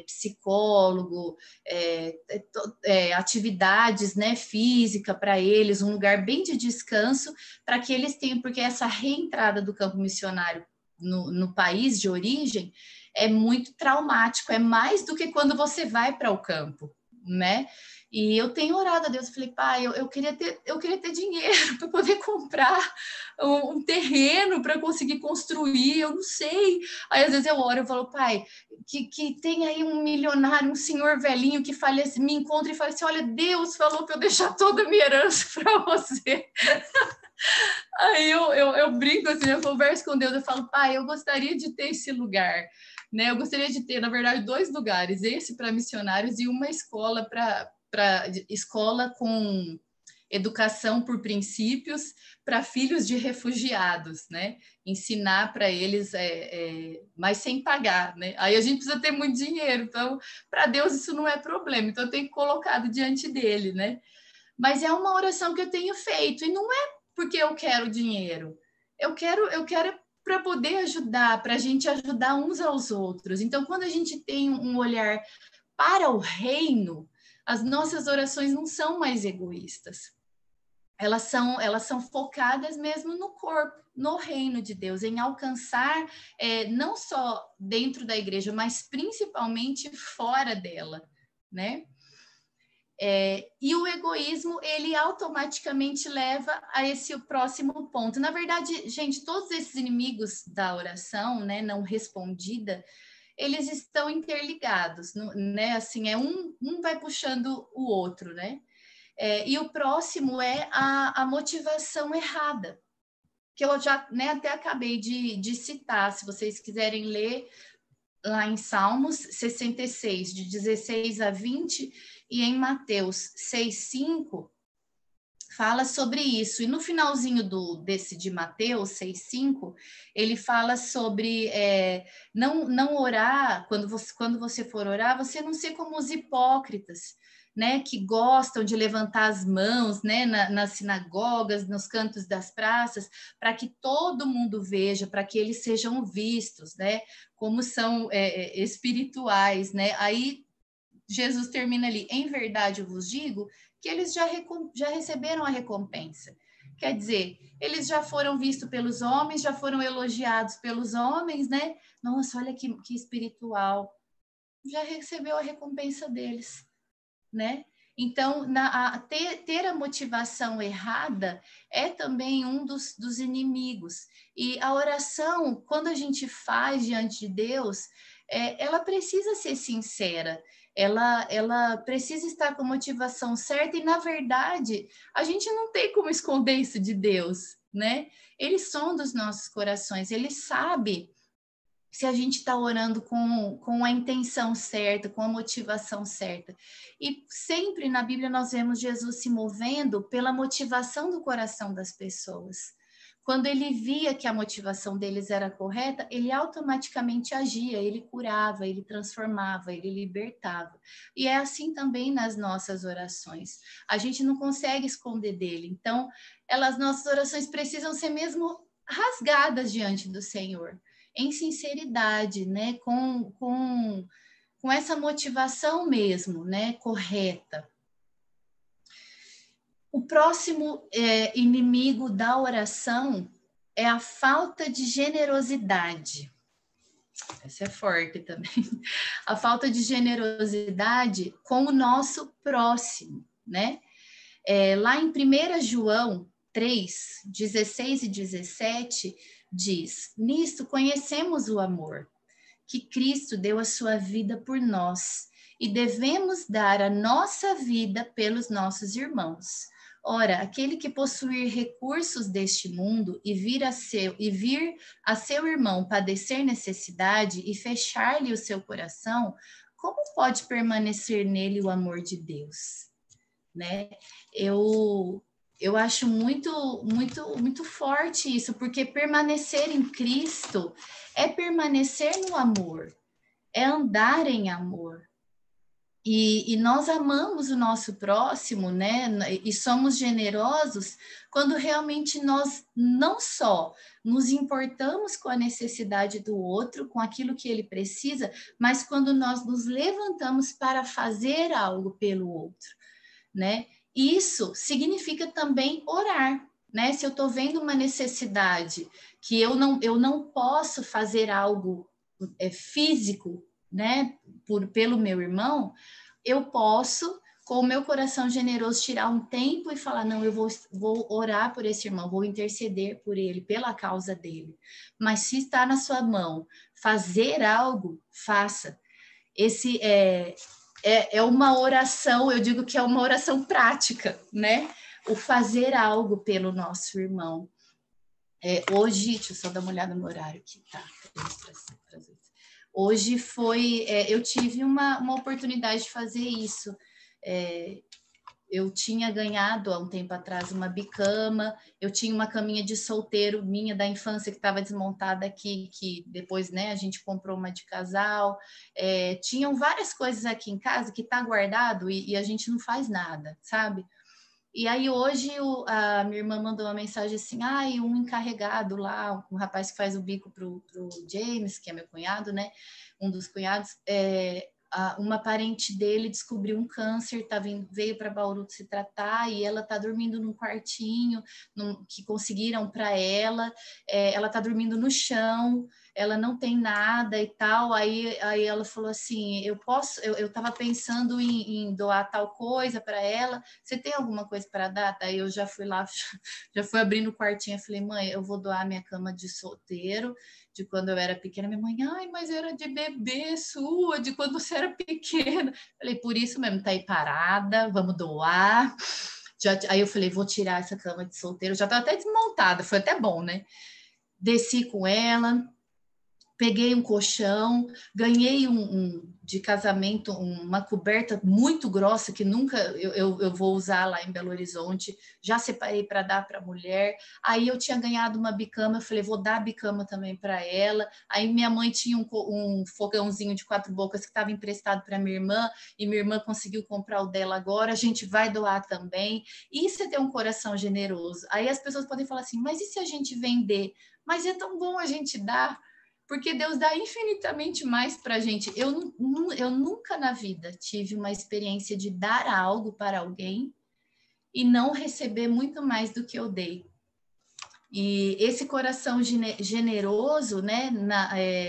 Speaker 5: psicólogo, atividades, né, física para eles, um lugar bem de descanso para que eles tenham, porque essa reentrada do campo missionário no país de origem é muito traumático, é mais do que quando você vai para o campo, né? E eu tenho orado a Deus, eu falei, pai, eu queria ter dinheiro para poder comprar um terreno para conseguir construir, eu não sei. Aí às vezes eu oro, eu falo, pai, que tem aí um milionário, um senhor velhinho que falece, me encontra e fala assim, olha, Deus falou para eu deixar toda a minha herança para você. Aí eu brinco assim, eu converso com Deus, eu falo, pai, eu gostaria de ter esse lugar, né? Eu gostaria de ter, na verdade, 2 lugares, esse para missionários e uma escola escola com educação por princípios para filhos de refugiados, né? Ensinar para eles, mas sem pagar, né? Aí a gente precisa ter muito dinheiro, então para Deus isso não é problema, então eu tenho colocado diante dele, né? Mas é uma oração que eu tenho feito e não é porque eu quero dinheiro, eu quero para poder ajudar, para a gente ajudar uns aos outros. Então, quando a gente tem um olhar para o reino, as nossas orações não são mais egoístas. Elas são focadas mesmo no corpo, no reino de Deus, em alcançar, não só dentro da igreja, mas principalmente fora dela, né? E o egoísmo, ele automaticamente leva a esse próximo ponto. Na verdade, gente, todos esses inimigos da oração, né, não respondida, eles estão interligados, né? Assim, um vai puxando o outro, né? E o próximo é a motivação errada, que eu já, né, até acabei de citar. Se vocês quiserem ler lá em Salmos 66, de 16 a 20, e em Mateus 6:5, fala sobre isso. E no finalzinho desse de Mateus 6:5, ele fala sobre não orar, quando você for orar, você não ser como os hipócritas, né, que gostam de levantar as mãos, né, nas sinagogas, nos cantos das praças, para que todo mundo veja, para que eles sejam vistos, né, como são espirituais, né. Aí Jesus termina ali: em verdade eu vos digo que eles já receberam a recompensa. Quer dizer, eles já foram vistos pelos homens, já foram elogiados pelos homens, né? Nossa, olha que espiritual. Já recebeu a recompensa deles, né? Então, ter a motivação errada é também um dos inimigos. E a oração, quando a gente faz diante de Deus, ela precisa ser sincera, ela precisa estar com a motivação certa, e, na verdade, a gente não tem como esconder isso de Deus, né? Ele sonda os nossos corações, ele sabe se a gente está orando com a intenção certa, com a motivação certa. E sempre na Bíblia nós vemos Jesus se movendo pela motivação do coração das pessoas. Quando ele via que a motivação deles era correta, ele automaticamente agia, ele curava, ele transformava, ele libertava. E é assim também nas nossas orações. A gente não consegue esconder dele. Então, nossas orações precisam ser mesmo rasgadas diante do Senhor, em sinceridade, né? Com essa motivação mesmo, né? Correta. O próximo inimigo da oração é a falta de generosidade. Essa é forte também. A falta de generosidade com o nosso próximo, né? Lá em 1 João 3, 16 e 17, diz: nisto conhecemos o amor, que Cristo deu a sua vida por nós, e devemos dar a nossa vida pelos nossos irmãos. Ora, aquele que possuir recursos deste mundo e vir a seu irmão padecer necessidade e fechar-lhe o seu coração, como pode permanecer nele o amor de Deus? Né? Eu acho muito, muito, muito forte isso, porque permanecer em Cristo é permanecer no amor, é andar em amor. E nós amamos o nosso próximo, né? E somos generosos quando realmente nós não só nos importamos com a necessidade do outro, com aquilo que ele precisa, mas quando nós nos levantamos para fazer algo pelo outro, né? Isso significa também orar, né? Se eu estou vendo uma necessidade que eu não posso fazer algo físico, né? Pelo meu irmão, eu posso, com o meu coração generoso, tirar um tempo e falar: não, eu vou orar por esse irmão, vou interceder por ele, pela causa dele. Mas se está na sua mão fazer algo, faça. Esse é uma oração, eu digo que é uma oração prática, né? O fazer algo pelo nosso irmão. Hoje, deixa eu só dar uma olhada no horário aqui, tá? Hoje eu tive uma oportunidade de fazer isso. Eu tinha ganhado há um tempo atrás uma bicama, eu tinha uma caminha de solteiro minha da infância que estava desmontada aqui, que depois, né, a gente comprou uma de casal. Tinham várias coisas aqui em casa que está guardado e a gente não faz nada, sabe? E aí hoje a minha irmã mandou uma mensagem assim: um encarregado lá, um rapaz que faz o bico pro James, que é meu cunhado, né? Um dos cunhados, uma parente dele descobriu um câncer, veio para Bauru se tratar, e ela está dormindo num quartinho que conseguiram para ela, ela está dormindo no chão, ela não tem nada e tal. Aí ela falou assim, eu estava pensando em doar tal coisa para ela, você tem alguma coisa para dar? Daí eu já fui lá, já fui abrindo o quartinho, eu falei, mãe, eu vou doar minha cama de solteiro, de quando eu era pequena. Minha mãe, ai, mas era de bebê sua, de quando você era pequena. Falei, por isso mesmo, tá aí parada, vamos doar. Aí eu falei, vou tirar essa cama de solteiro, já estava até desmontada, foi até bom, né? Desci com ela, peguei um colchão, ganhei de casamento uma coberta muito grossa que nunca eu vou usar lá em Belo Horizonte, já separei para dar para a mulher. Aí eu tinha ganhado uma bicama, eu falei, vou dar a bicama também para ela. Aí minha mãe tinha um fogãozinho de 4 bocas que estava emprestado para minha irmã, e minha irmã conseguiu comprar o dela agora, a gente vai doar também. Isso é ter um coração generoso. Aí as pessoas podem falar assim, mas e se a gente vender? Mas é tão bom a gente dar, porque Deus dá infinitamente mais para a gente. Eu nunca na vida tive uma experiência de dar algo para alguém e não receber muito mais do que eu dei. E esse coração generoso, né,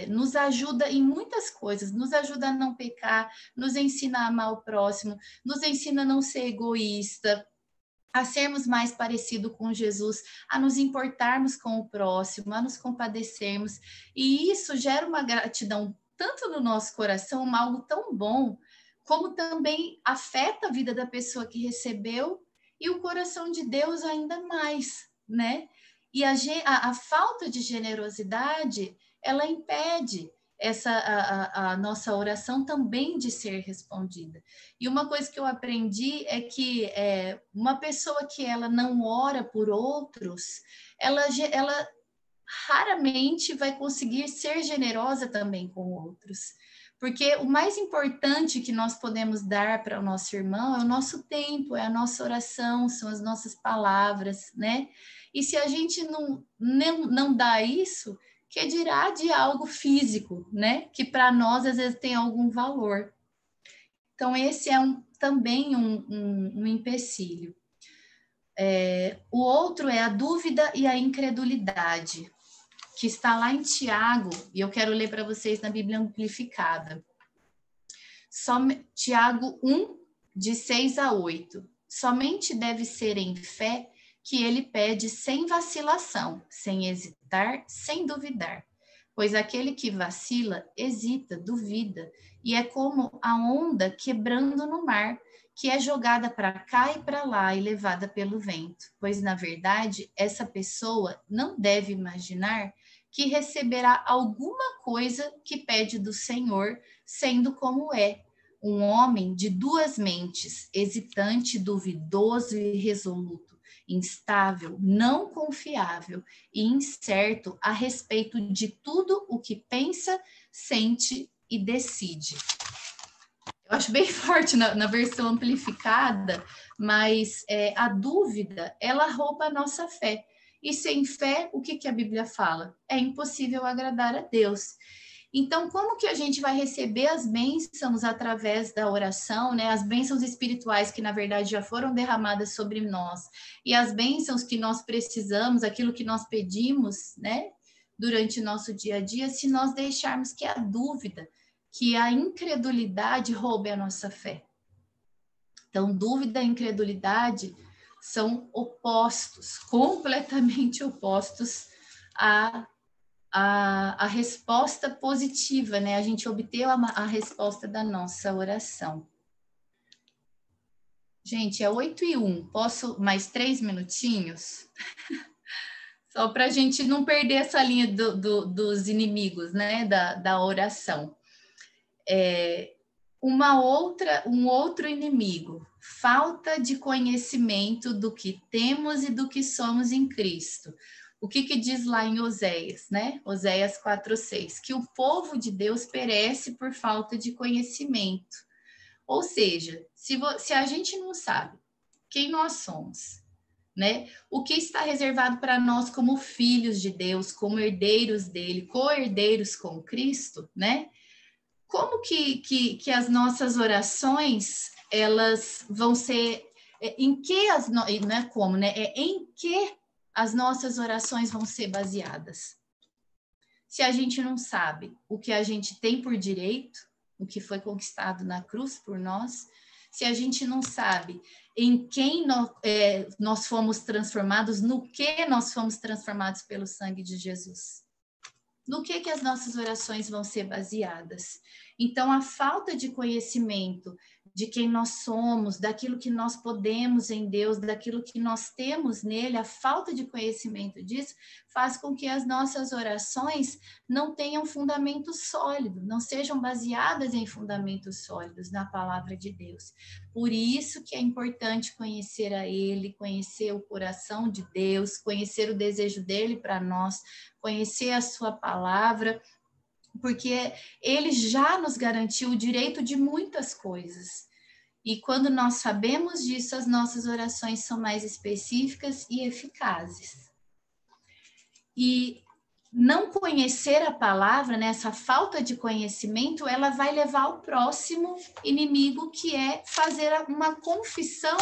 Speaker 5: nos ajuda em muitas coisas, nos ajuda a não pecar, nos ensina a amar o próximo, nos ensina a não ser egoísta, a sermos mais parecidos com Jesus, a nos importarmos com o próximo, a nos compadecermos. E isso gera uma gratidão tanto no nosso coração, algo tão bom, como também afeta a vida da pessoa que recebeu e o coração de Deus ainda mais, né? E a falta de generosidade, ela impede a nossa oração também de ser respondida. E uma coisa que eu aprendi é que uma pessoa que ela não ora por outros, ela raramente vai conseguir ser generosa também com outros. Porque o mais importante que nós podemos dar para o nosso irmão é o nosso tempo, é a nossa oração, são as nossas palavras, né? E se a gente não dá isso, que dirá de algo físico, né? Que para nós às vezes tem algum valor. Então esse é também um empecilho. O outro é a dúvida e a incredulidade, que está lá em Tiago, e eu quero ler para vocês na Bíblia Amplificada. Tiago 1, de 6 a 8. Somente deve ser em fé que ele pede sem vacilação, sem hesitar, sem duvidar. Pois aquele que vacila, hesita, duvida, e é como a onda quebrando no mar, que é jogada para cá e para lá e levada pelo vento. Pois, na verdade, essa pessoa não deve imaginar que receberá alguma coisa que pede do Senhor, sendo como é, um homem de duas mentes, hesitante, duvidoso e irresoluto, instável, não confiável e incerto a respeito de tudo o que pensa, sente e decide. Eu acho bem forte na versão amplificada, mas a dúvida, ela rouba a nossa fé. E sem fé, o que a Bíblia fala? É impossível agradar a Deus. Então, como que a gente vai receber as bênçãos através da oração, né? As bênçãos espirituais que, na verdade, já foram derramadas sobre nós, e as bênçãos que nós precisamos, aquilo que nós pedimos, né? Durante o nosso dia a dia, se nós deixarmos que a dúvida, que a incredulidade roube a nossa fé. Então, dúvida e incredulidade são opostos, completamente opostos a resposta positiva, né? A gente obteve a resposta da nossa oração. Gente, é 8:01. Posso mais 3 minutinhos? Só para a gente não perder essa linha dos inimigos, né? Da oração. Um outro inimigo, falta de conhecimento do que temos e do que somos em Cristo. O que diz lá em Oséias, né? Oséias 4:6, que o povo de Deus perece por falta de conhecimento. Ou seja, se a gente não sabe quem nós somos, né? O que está reservado para nós como filhos de Deus, como herdeiros dele, co-herdeiros com Cristo, né? como que as nossas orações, elas vão ser, em que não é como, né? É em que as nossas orações vão ser baseadas. Se a gente não sabe o que a gente tem por direito, o que foi conquistado na cruz por nós, se a gente não sabe em quem nós fomos transformados, no que nós fomos transformados pelo sangue de Jesus, no que as nossas orações vão ser baseadas. Então, a falta de conhecimento de quem nós somos, daquilo que nós podemos em Deus, daquilo que nós temos nele, a falta de conhecimento disso faz com que as nossas orações não tenham fundamento sólido, não sejam baseadas em fundamentos sólidos na palavra de Deus. Por isso que é importante conhecer a Ele, conhecer o coração de Deus, conhecer o desejo dele para nós, conhecer a sua palavra, porque ele já nos garantiu o direito de muitas coisas. E quando nós sabemos disso, as nossas orações são mais específicas e eficazes. E não conhecer a palavra, né, essa falta de conhecimento, ela vai levar ao próximo inimigo, que é fazer uma confissão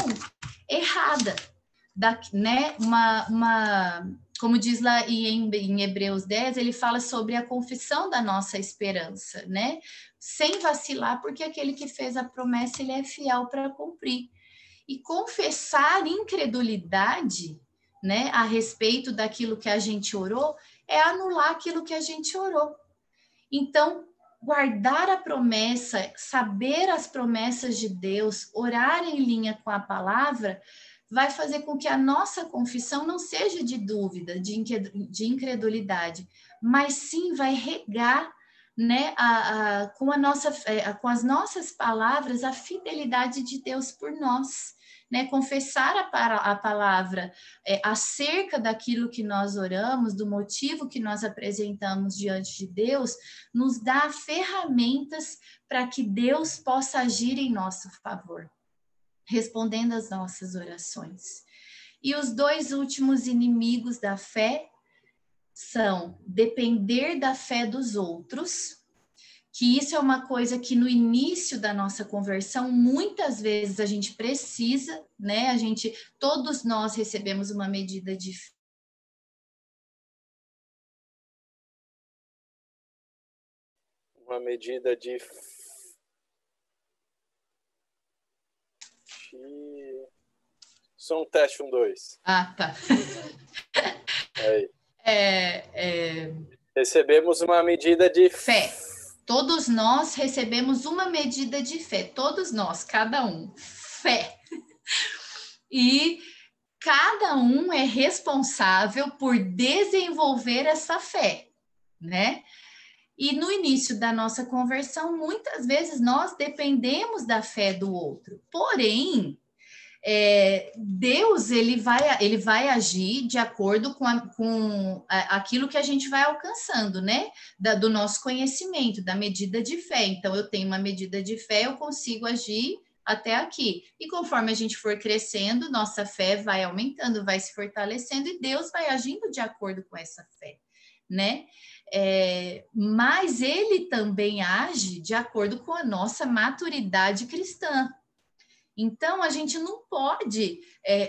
Speaker 5: errada, né, como diz lá em Hebreus 10, ele fala sobre a confissão da nossa esperança, né? Sem vacilar, porque aquele que fez a promessa, ele é fiel para cumprir. E confessar incredulidade, né, a respeito daquilo que a gente orou, é anular aquilo que a gente orou. Então, guardar a promessa, saber as promessas de Deus, orar em linha com a palavra, vai fazer com que a nossa confissão não seja de dúvida, de incredulidade, mas sim vai regar, né, com as nossas palavras, a fidelidade de Deus por nós. Né, confessar a palavra acerca daquilo que nós oramos, do motivo que nós apresentamos diante de Deus, nos dá ferramentas para que Deus possa agir em nosso favor, respondendo às nossas orações. E os dois últimos inimigos da fé são depender da fé dos outros, que isso é uma coisa que no início da nossa conversão, muitas vezes a gente precisa, né? Todos nós recebemos uma medida de fé.
Speaker 3: Uma medida de som teste 1, 2.
Speaker 5: Ah, tá.
Speaker 3: Aí.
Speaker 5: Recebemos
Speaker 3: uma medida de
Speaker 5: fé. Todos nós recebemos uma medida de fé. Todos nós, cada um. Fé. E cada um é responsável por desenvolver essa fé, né? E no início da nossa conversão, muitas vezes nós dependemos da fé do outro. Porém, Deus ele vai agir de acordo com aquilo que a gente vai alcançando, né? Do nosso conhecimento, da medida de fé. Então, eu tenho uma medida de fé, eu consigo agir até aqui. E conforme a gente for crescendo, nossa fé vai aumentando, vai se fortalecendo e Deus vai agindo de acordo com essa fé, né? Mas ele também age de acordo com a nossa maturidade cristã. Então, a gente não pode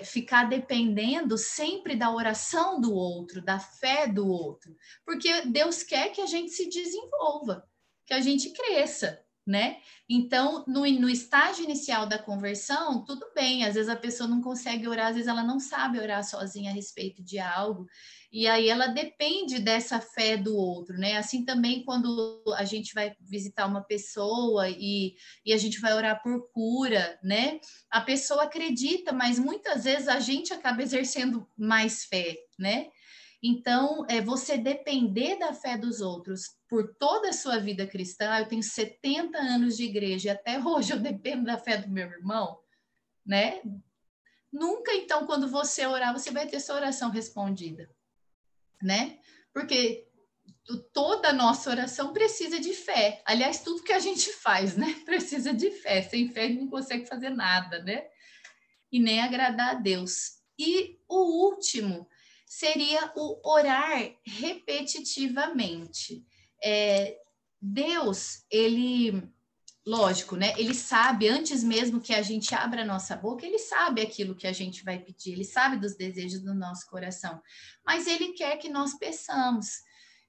Speaker 5: ficar dependendo sempre da oração do outro, da fé do outro, porque Deus quer que a gente se desenvolva, que a gente cresça, né? Então, no estágio inicial da conversão, tudo bem, às vezes a pessoa não consegue orar, às vezes ela não sabe orar sozinha a respeito de algo, e aí ela depende dessa fé do outro, né? Assim também quando a gente vai visitar uma pessoa e a gente vai orar por cura, né? A pessoa acredita, mas muitas vezes a gente acaba exercendo mais fé, né? Então, você depender da fé dos outros por toda a sua vida cristã. Eu tenho 70 anos de igreja e até hoje eu dependo da fé do meu irmão, né? Nunca, então, quando você orar, você vai ter sua oração respondida, né? Porque toda a nossa oração precisa de fé. Aliás, tudo que a gente faz, né? Precisa de fé. Sem fé, a gente não consegue fazer nada, né? E nem agradar a Deus. E o último seria o orar repetitivamente. Deus, ele, lógico, né? Ele sabe, antes mesmo que a gente abra a nossa boca, ele sabe aquilo que a gente vai pedir, ele sabe dos desejos do nosso coração. Mas ele quer que nós peçamos,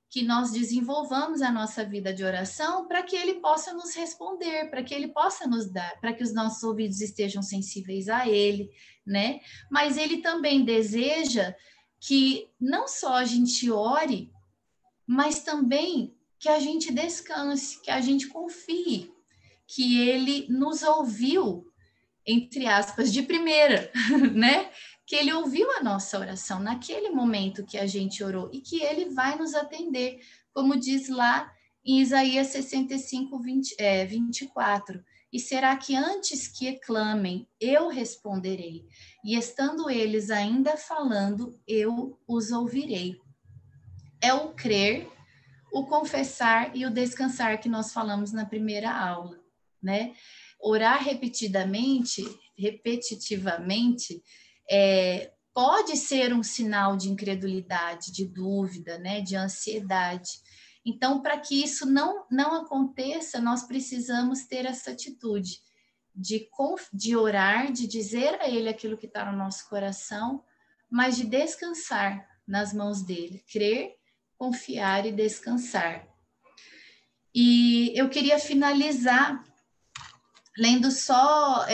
Speaker 5: que nós desenvolvamos a nossa vida de oração para que ele possa nos responder, para que ele possa nos dar, para que os nossos ouvidos estejam sensíveis a ele, né? Mas ele também deseja que não só a gente ore, mas também que a gente descanse, que a gente confie, que ele nos ouviu, entre aspas, de primeira, né? Que ele ouviu a nossa oração naquele momento que a gente orou e que ele vai nos atender, como diz lá em Isaías 65, 24. E será que antes que clamem, eu responderei, e estando eles ainda falando, eu os ouvirei. É o crer, o confessar e o descansar que nós falamos na primeira aula, né? Orar repetitivamente, pode ser um sinal de incredulidade, de dúvida, né? De ansiedade. Então, para que isso não aconteça, nós precisamos ter essa atitude de orar, de dizer a ele aquilo que está no nosso coração, mas de descansar nas mãos dele, crer, confiar e descansar. E eu queria finalizar lendo só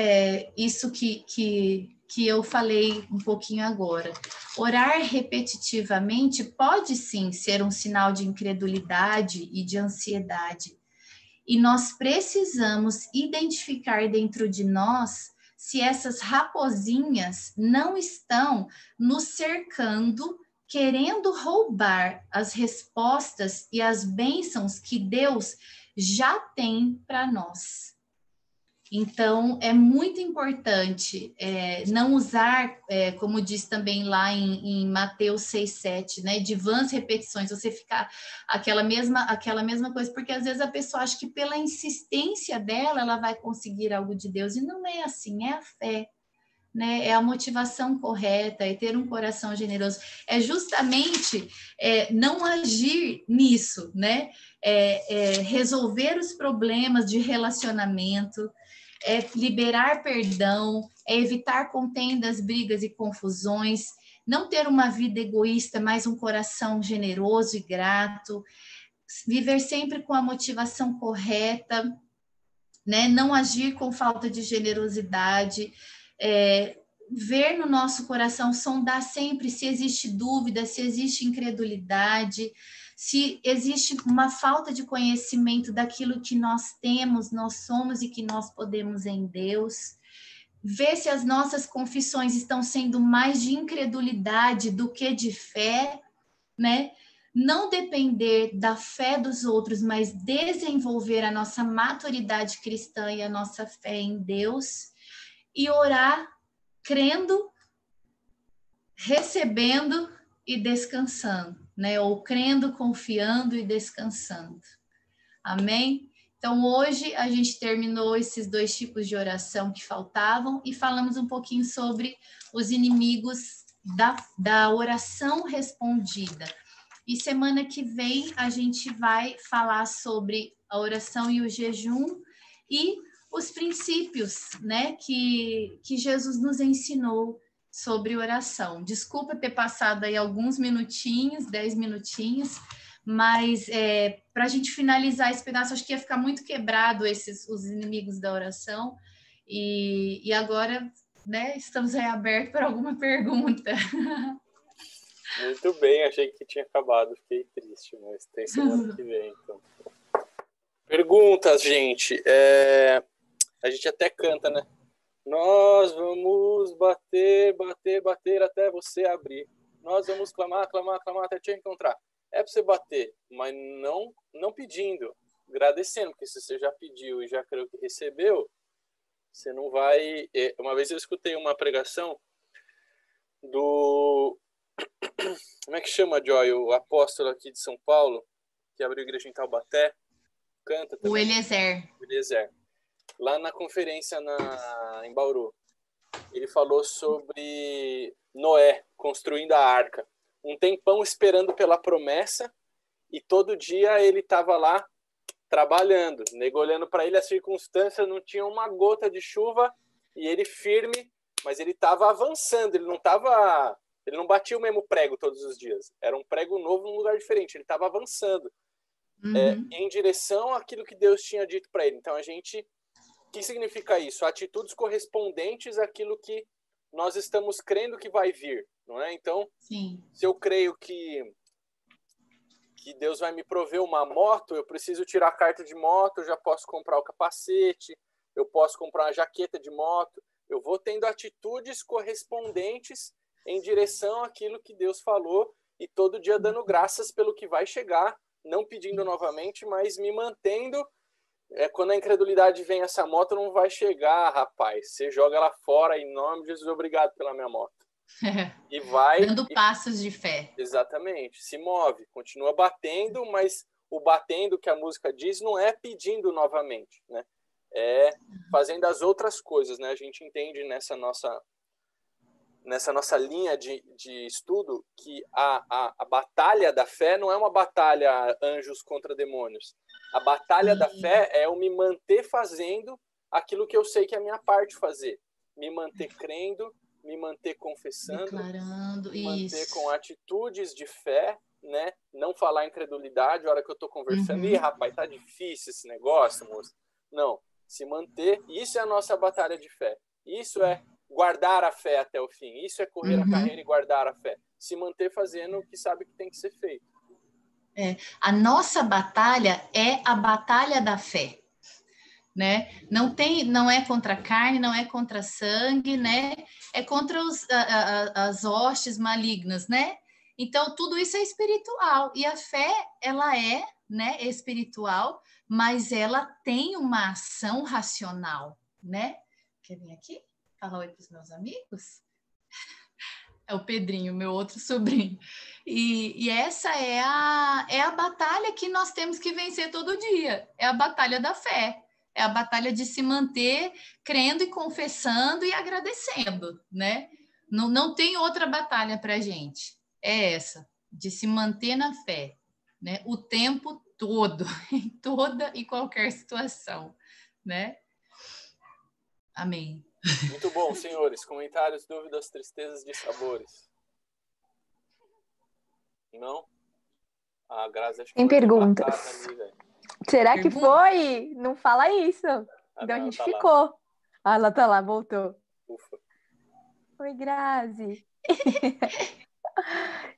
Speaker 5: isso que eu falei um pouquinho agora. Orar repetitivamente pode sim ser um sinal de incredulidade e de ansiedade. E nós precisamos identificar dentro de nós se essas raposinhas não estão nos cercando, querendo roubar as respostas e as bênçãos que Deus já tem para nós. Então, é muito importante não usar, como diz também lá em Mateus 6,7, né, de vãs repetições, você ficar aquela mesma coisa, porque às vezes a pessoa acha que pela insistência dela, ela vai conseguir algo de Deus, e não é assim, é a fé, né, é a motivação correta, é ter um coração generoso, é justamente não agir nisso, né, resolver os problemas de relacionamento, liberar perdão, evitar contendas, brigas e confusões, não ter uma vida egoísta, mas um coração generoso e grato, viver sempre com a motivação correta, né? Não agir com falta de generosidade, ver no nosso coração, sondar sempre se existe dúvida, se existe incredulidade, se existe uma falta de conhecimento daquilo que nós temos, nós somos e que nós podemos em Deus. Ver se as nossas confissões estão sendo mais de incredulidade do que de fé, né? Não depender da fé dos outros, mas desenvolver a nossa maturidade cristã e a nossa fé em Deus. E orar crendo, recebendo e descansando, né? Ou crendo, confiando e descansando. Amém? Então, hoje a gente terminou esses 2 tipos de oração que faltavam e falamos um pouquinho sobre os inimigos da oração respondida. E semana que vem a gente vai falar sobre a oração e o jejum e os princípios, né, que Jesus nos ensinou sobre oração. Desculpa ter passado aí alguns minutinhos, 10 minutinhos, mas para a gente finalizar esse pedaço, acho que ia ficar muito quebrado os inimigos da oração, e agora, né, estamos aí abertos para alguma pergunta.
Speaker 3: Muito bem, achei que tinha acabado, fiquei triste, mas tem semana que vem, então. Perguntas, gente. A gente até canta, né? Nós vamos bater até você abrir. Nós vamos clamar até te encontrar. É para você bater, mas não pedindo, agradecendo, porque se você já pediu e já creu que recebeu, você não vai... Uma vez eu escutei uma pregação do... Como é que chama, Joy? O apóstolo aqui de São Paulo, que abriu a igreja em Taubaté, canta também.
Speaker 5: O Eliezer.
Speaker 3: Lá na conferência em Bauru, ele falou sobre Noé construindo a arca. Um tempão esperando pela promessa, e todo dia ele estava lá trabalhando. Nego olhando para ele, as circunstâncias não tinham uma gota de chuva e ele firme, mas ele estava avançando, ele não batia o mesmo prego todos os dias. Era um prego novo num lugar diferente, ele estava avançando em direção àquilo que Deus tinha dito para ele. Então, o que significa isso? Atitudes correspondentes àquilo que nós estamos crendo que vai vir, não é? Então,
Speaker 5: Sim.
Speaker 3: se eu creio que Deus vai me prover uma moto, eu preciso tirar a carta de moto, eu já posso comprar o capacete, eu posso comprar uma jaqueta de moto, eu vou tendo atitudes correspondentes em direção àquilo que Deus falou e todo dia dando graças pelo que vai chegar, não pedindo novamente, mas me mantendo. Quando a incredulidade vem, essa moto não vai chegar, rapaz. Você joga ela fora, em nome de Jesus, obrigado pela minha moto. E vai...
Speaker 5: Dando passos de fé.
Speaker 3: Exatamente. Se move, continua batendo, mas o batendo que a música diz não é pedindo novamente, né? É fazendo as outras coisas, né? A gente entende nessa nossa linha de estudo que a batalha da fé não é uma batalha anjos contra demônios. A batalha da fé é eu me manter fazendo aquilo que eu sei que é a minha parte fazer. Me manter crendo, me manter confessando,
Speaker 5: declarando,
Speaker 3: me manter com atitudes de fé, né? Não falar incredulidade a hora que eu estou conversando. Ih, rapaz, tá difícil esse negócio, moço. Não, se manter. Isso é a nossa batalha de fé. Isso é guardar a fé até o fim. Isso é correr a carreira e guardar a fé. Se manter fazendo o que sabe que tem que ser feito.
Speaker 5: A nossa batalha é a batalha da fé, né? Não é contra a carne, não é contra sangue, né? É contra as hostes malignas, né? Então, tudo isso é espiritual. E a fé, ela é, né, espiritual, mas ela tem uma ação racional, né? Quer vir aqui? Falar oi para os meus amigos? É o Pedrinho, meu outro sobrinho. E essa é a batalha que nós temos que vencer todo dia. É a batalha da fé. É a batalha de se manter crendo e confessando e agradecendo, né? Não tem outra batalha para a gente. É essa, de se manter na fé, né? O tempo todo, em toda e qualquer situação, né? Amém.
Speaker 3: Muito bom, senhores. Comentários, dúvidas, tristezas, dissabores? Não? A Grazi acho que
Speaker 4: Tem
Speaker 3: foi
Speaker 4: perguntas.
Speaker 3: ali,
Speaker 4: será que foi? Não fala isso. Então a gente ficou. Ah, ela tá lá, voltou.
Speaker 3: Ufa.
Speaker 4: Oi, Grazi.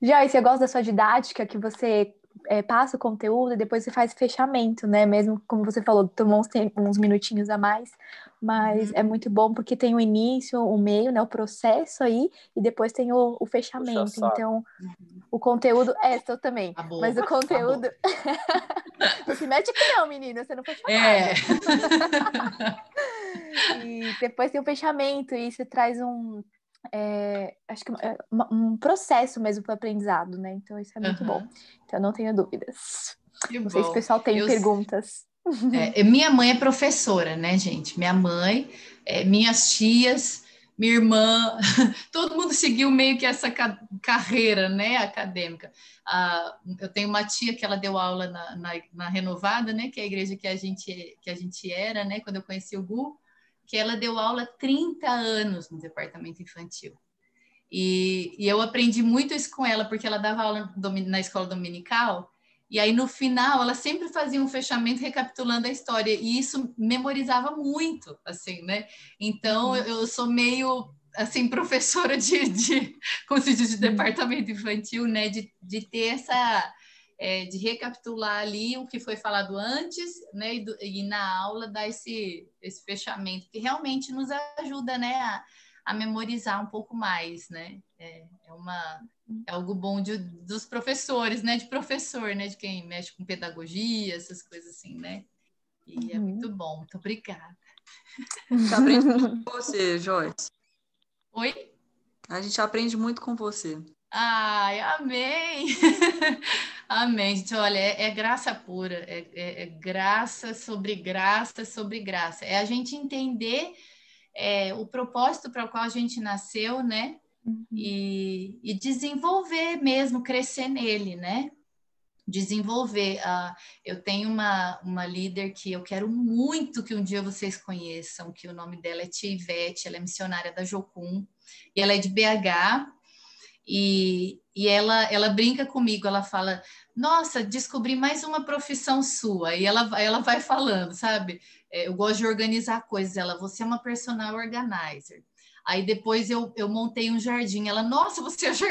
Speaker 4: Joyce, eu gosto da sua didática, que você passa o conteúdo e depois você faz fechamento, né? Mesmo como você falou, tomou uns minutinhos a mais, mas é muito bom porque tem o início, o meio, né? O processo aí, e depois tem o fechamento. Então, o conteúdo... eu também. Mas o conteúdo... Não se mete aqui não, menina, você não foi chamada. E depois tem o fechamento, e isso traz acho que um processo mesmo para o aprendizado, né? Então isso é muito bom. Então não tenho dúvidas. Não sei se o pessoal tem perguntas.
Speaker 5: Minha mãe é professora, né, gente? Minha mãe, minhas tias, minha irmã, todo mundo seguiu meio que essa carreira, né, acadêmica. Eu tenho uma tia que ela deu aula na Renovada, né, que é a igreja que a gente era, né, quando eu conheci o Gu, que ela deu aula há 30 anos no departamento infantil. E eu aprendi muito isso com ela, porque ela dava aula na escola dominical, e aí no final ela sempre fazia um fechamento recapitulando a história, e isso memorizava muito, assim, né? Então eu sou meio, assim, professora como se diz, de departamento infantil, né? De ter essa... de recapitular ali o que foi falado antes, né? E na aula dar esse fechamento, que realmente nos ajuda, né? A memorizar um pouco mais, né? É algo bom dos professores, né? De professor, né? De quem mexe com pedagogia, essas coisas assim, né? E é muito bom. Muito obrigada.
Speaker 6: A gente aprende muito com você, Joyce.
Speaker 5: Oi?
Speaker 6: A gente aprende muito com você.
Speaker 5: Ai, amém! Amém, gente. Olha, é graça pura. É graça sobre graça sobre graça. É a gente entender o propósito para o qual a gente nasceu, né? E desenvolver mesmo, crescer nele, né? desenvolver. Eu tenho uma líder que eu quero muito que um dia vocês conheçam, que o nome dela é Tia Ivete, ela é missionária da Jocum, e ela é de BH, e ela brinca comigo, ela fala, nossa, descobri mais uma profissão sua, e ela vai falando, sabe? Eu gosto de organizar coisas, você é uma personal organizer. Aí depois eu montei um jardim, ela, nossa, você é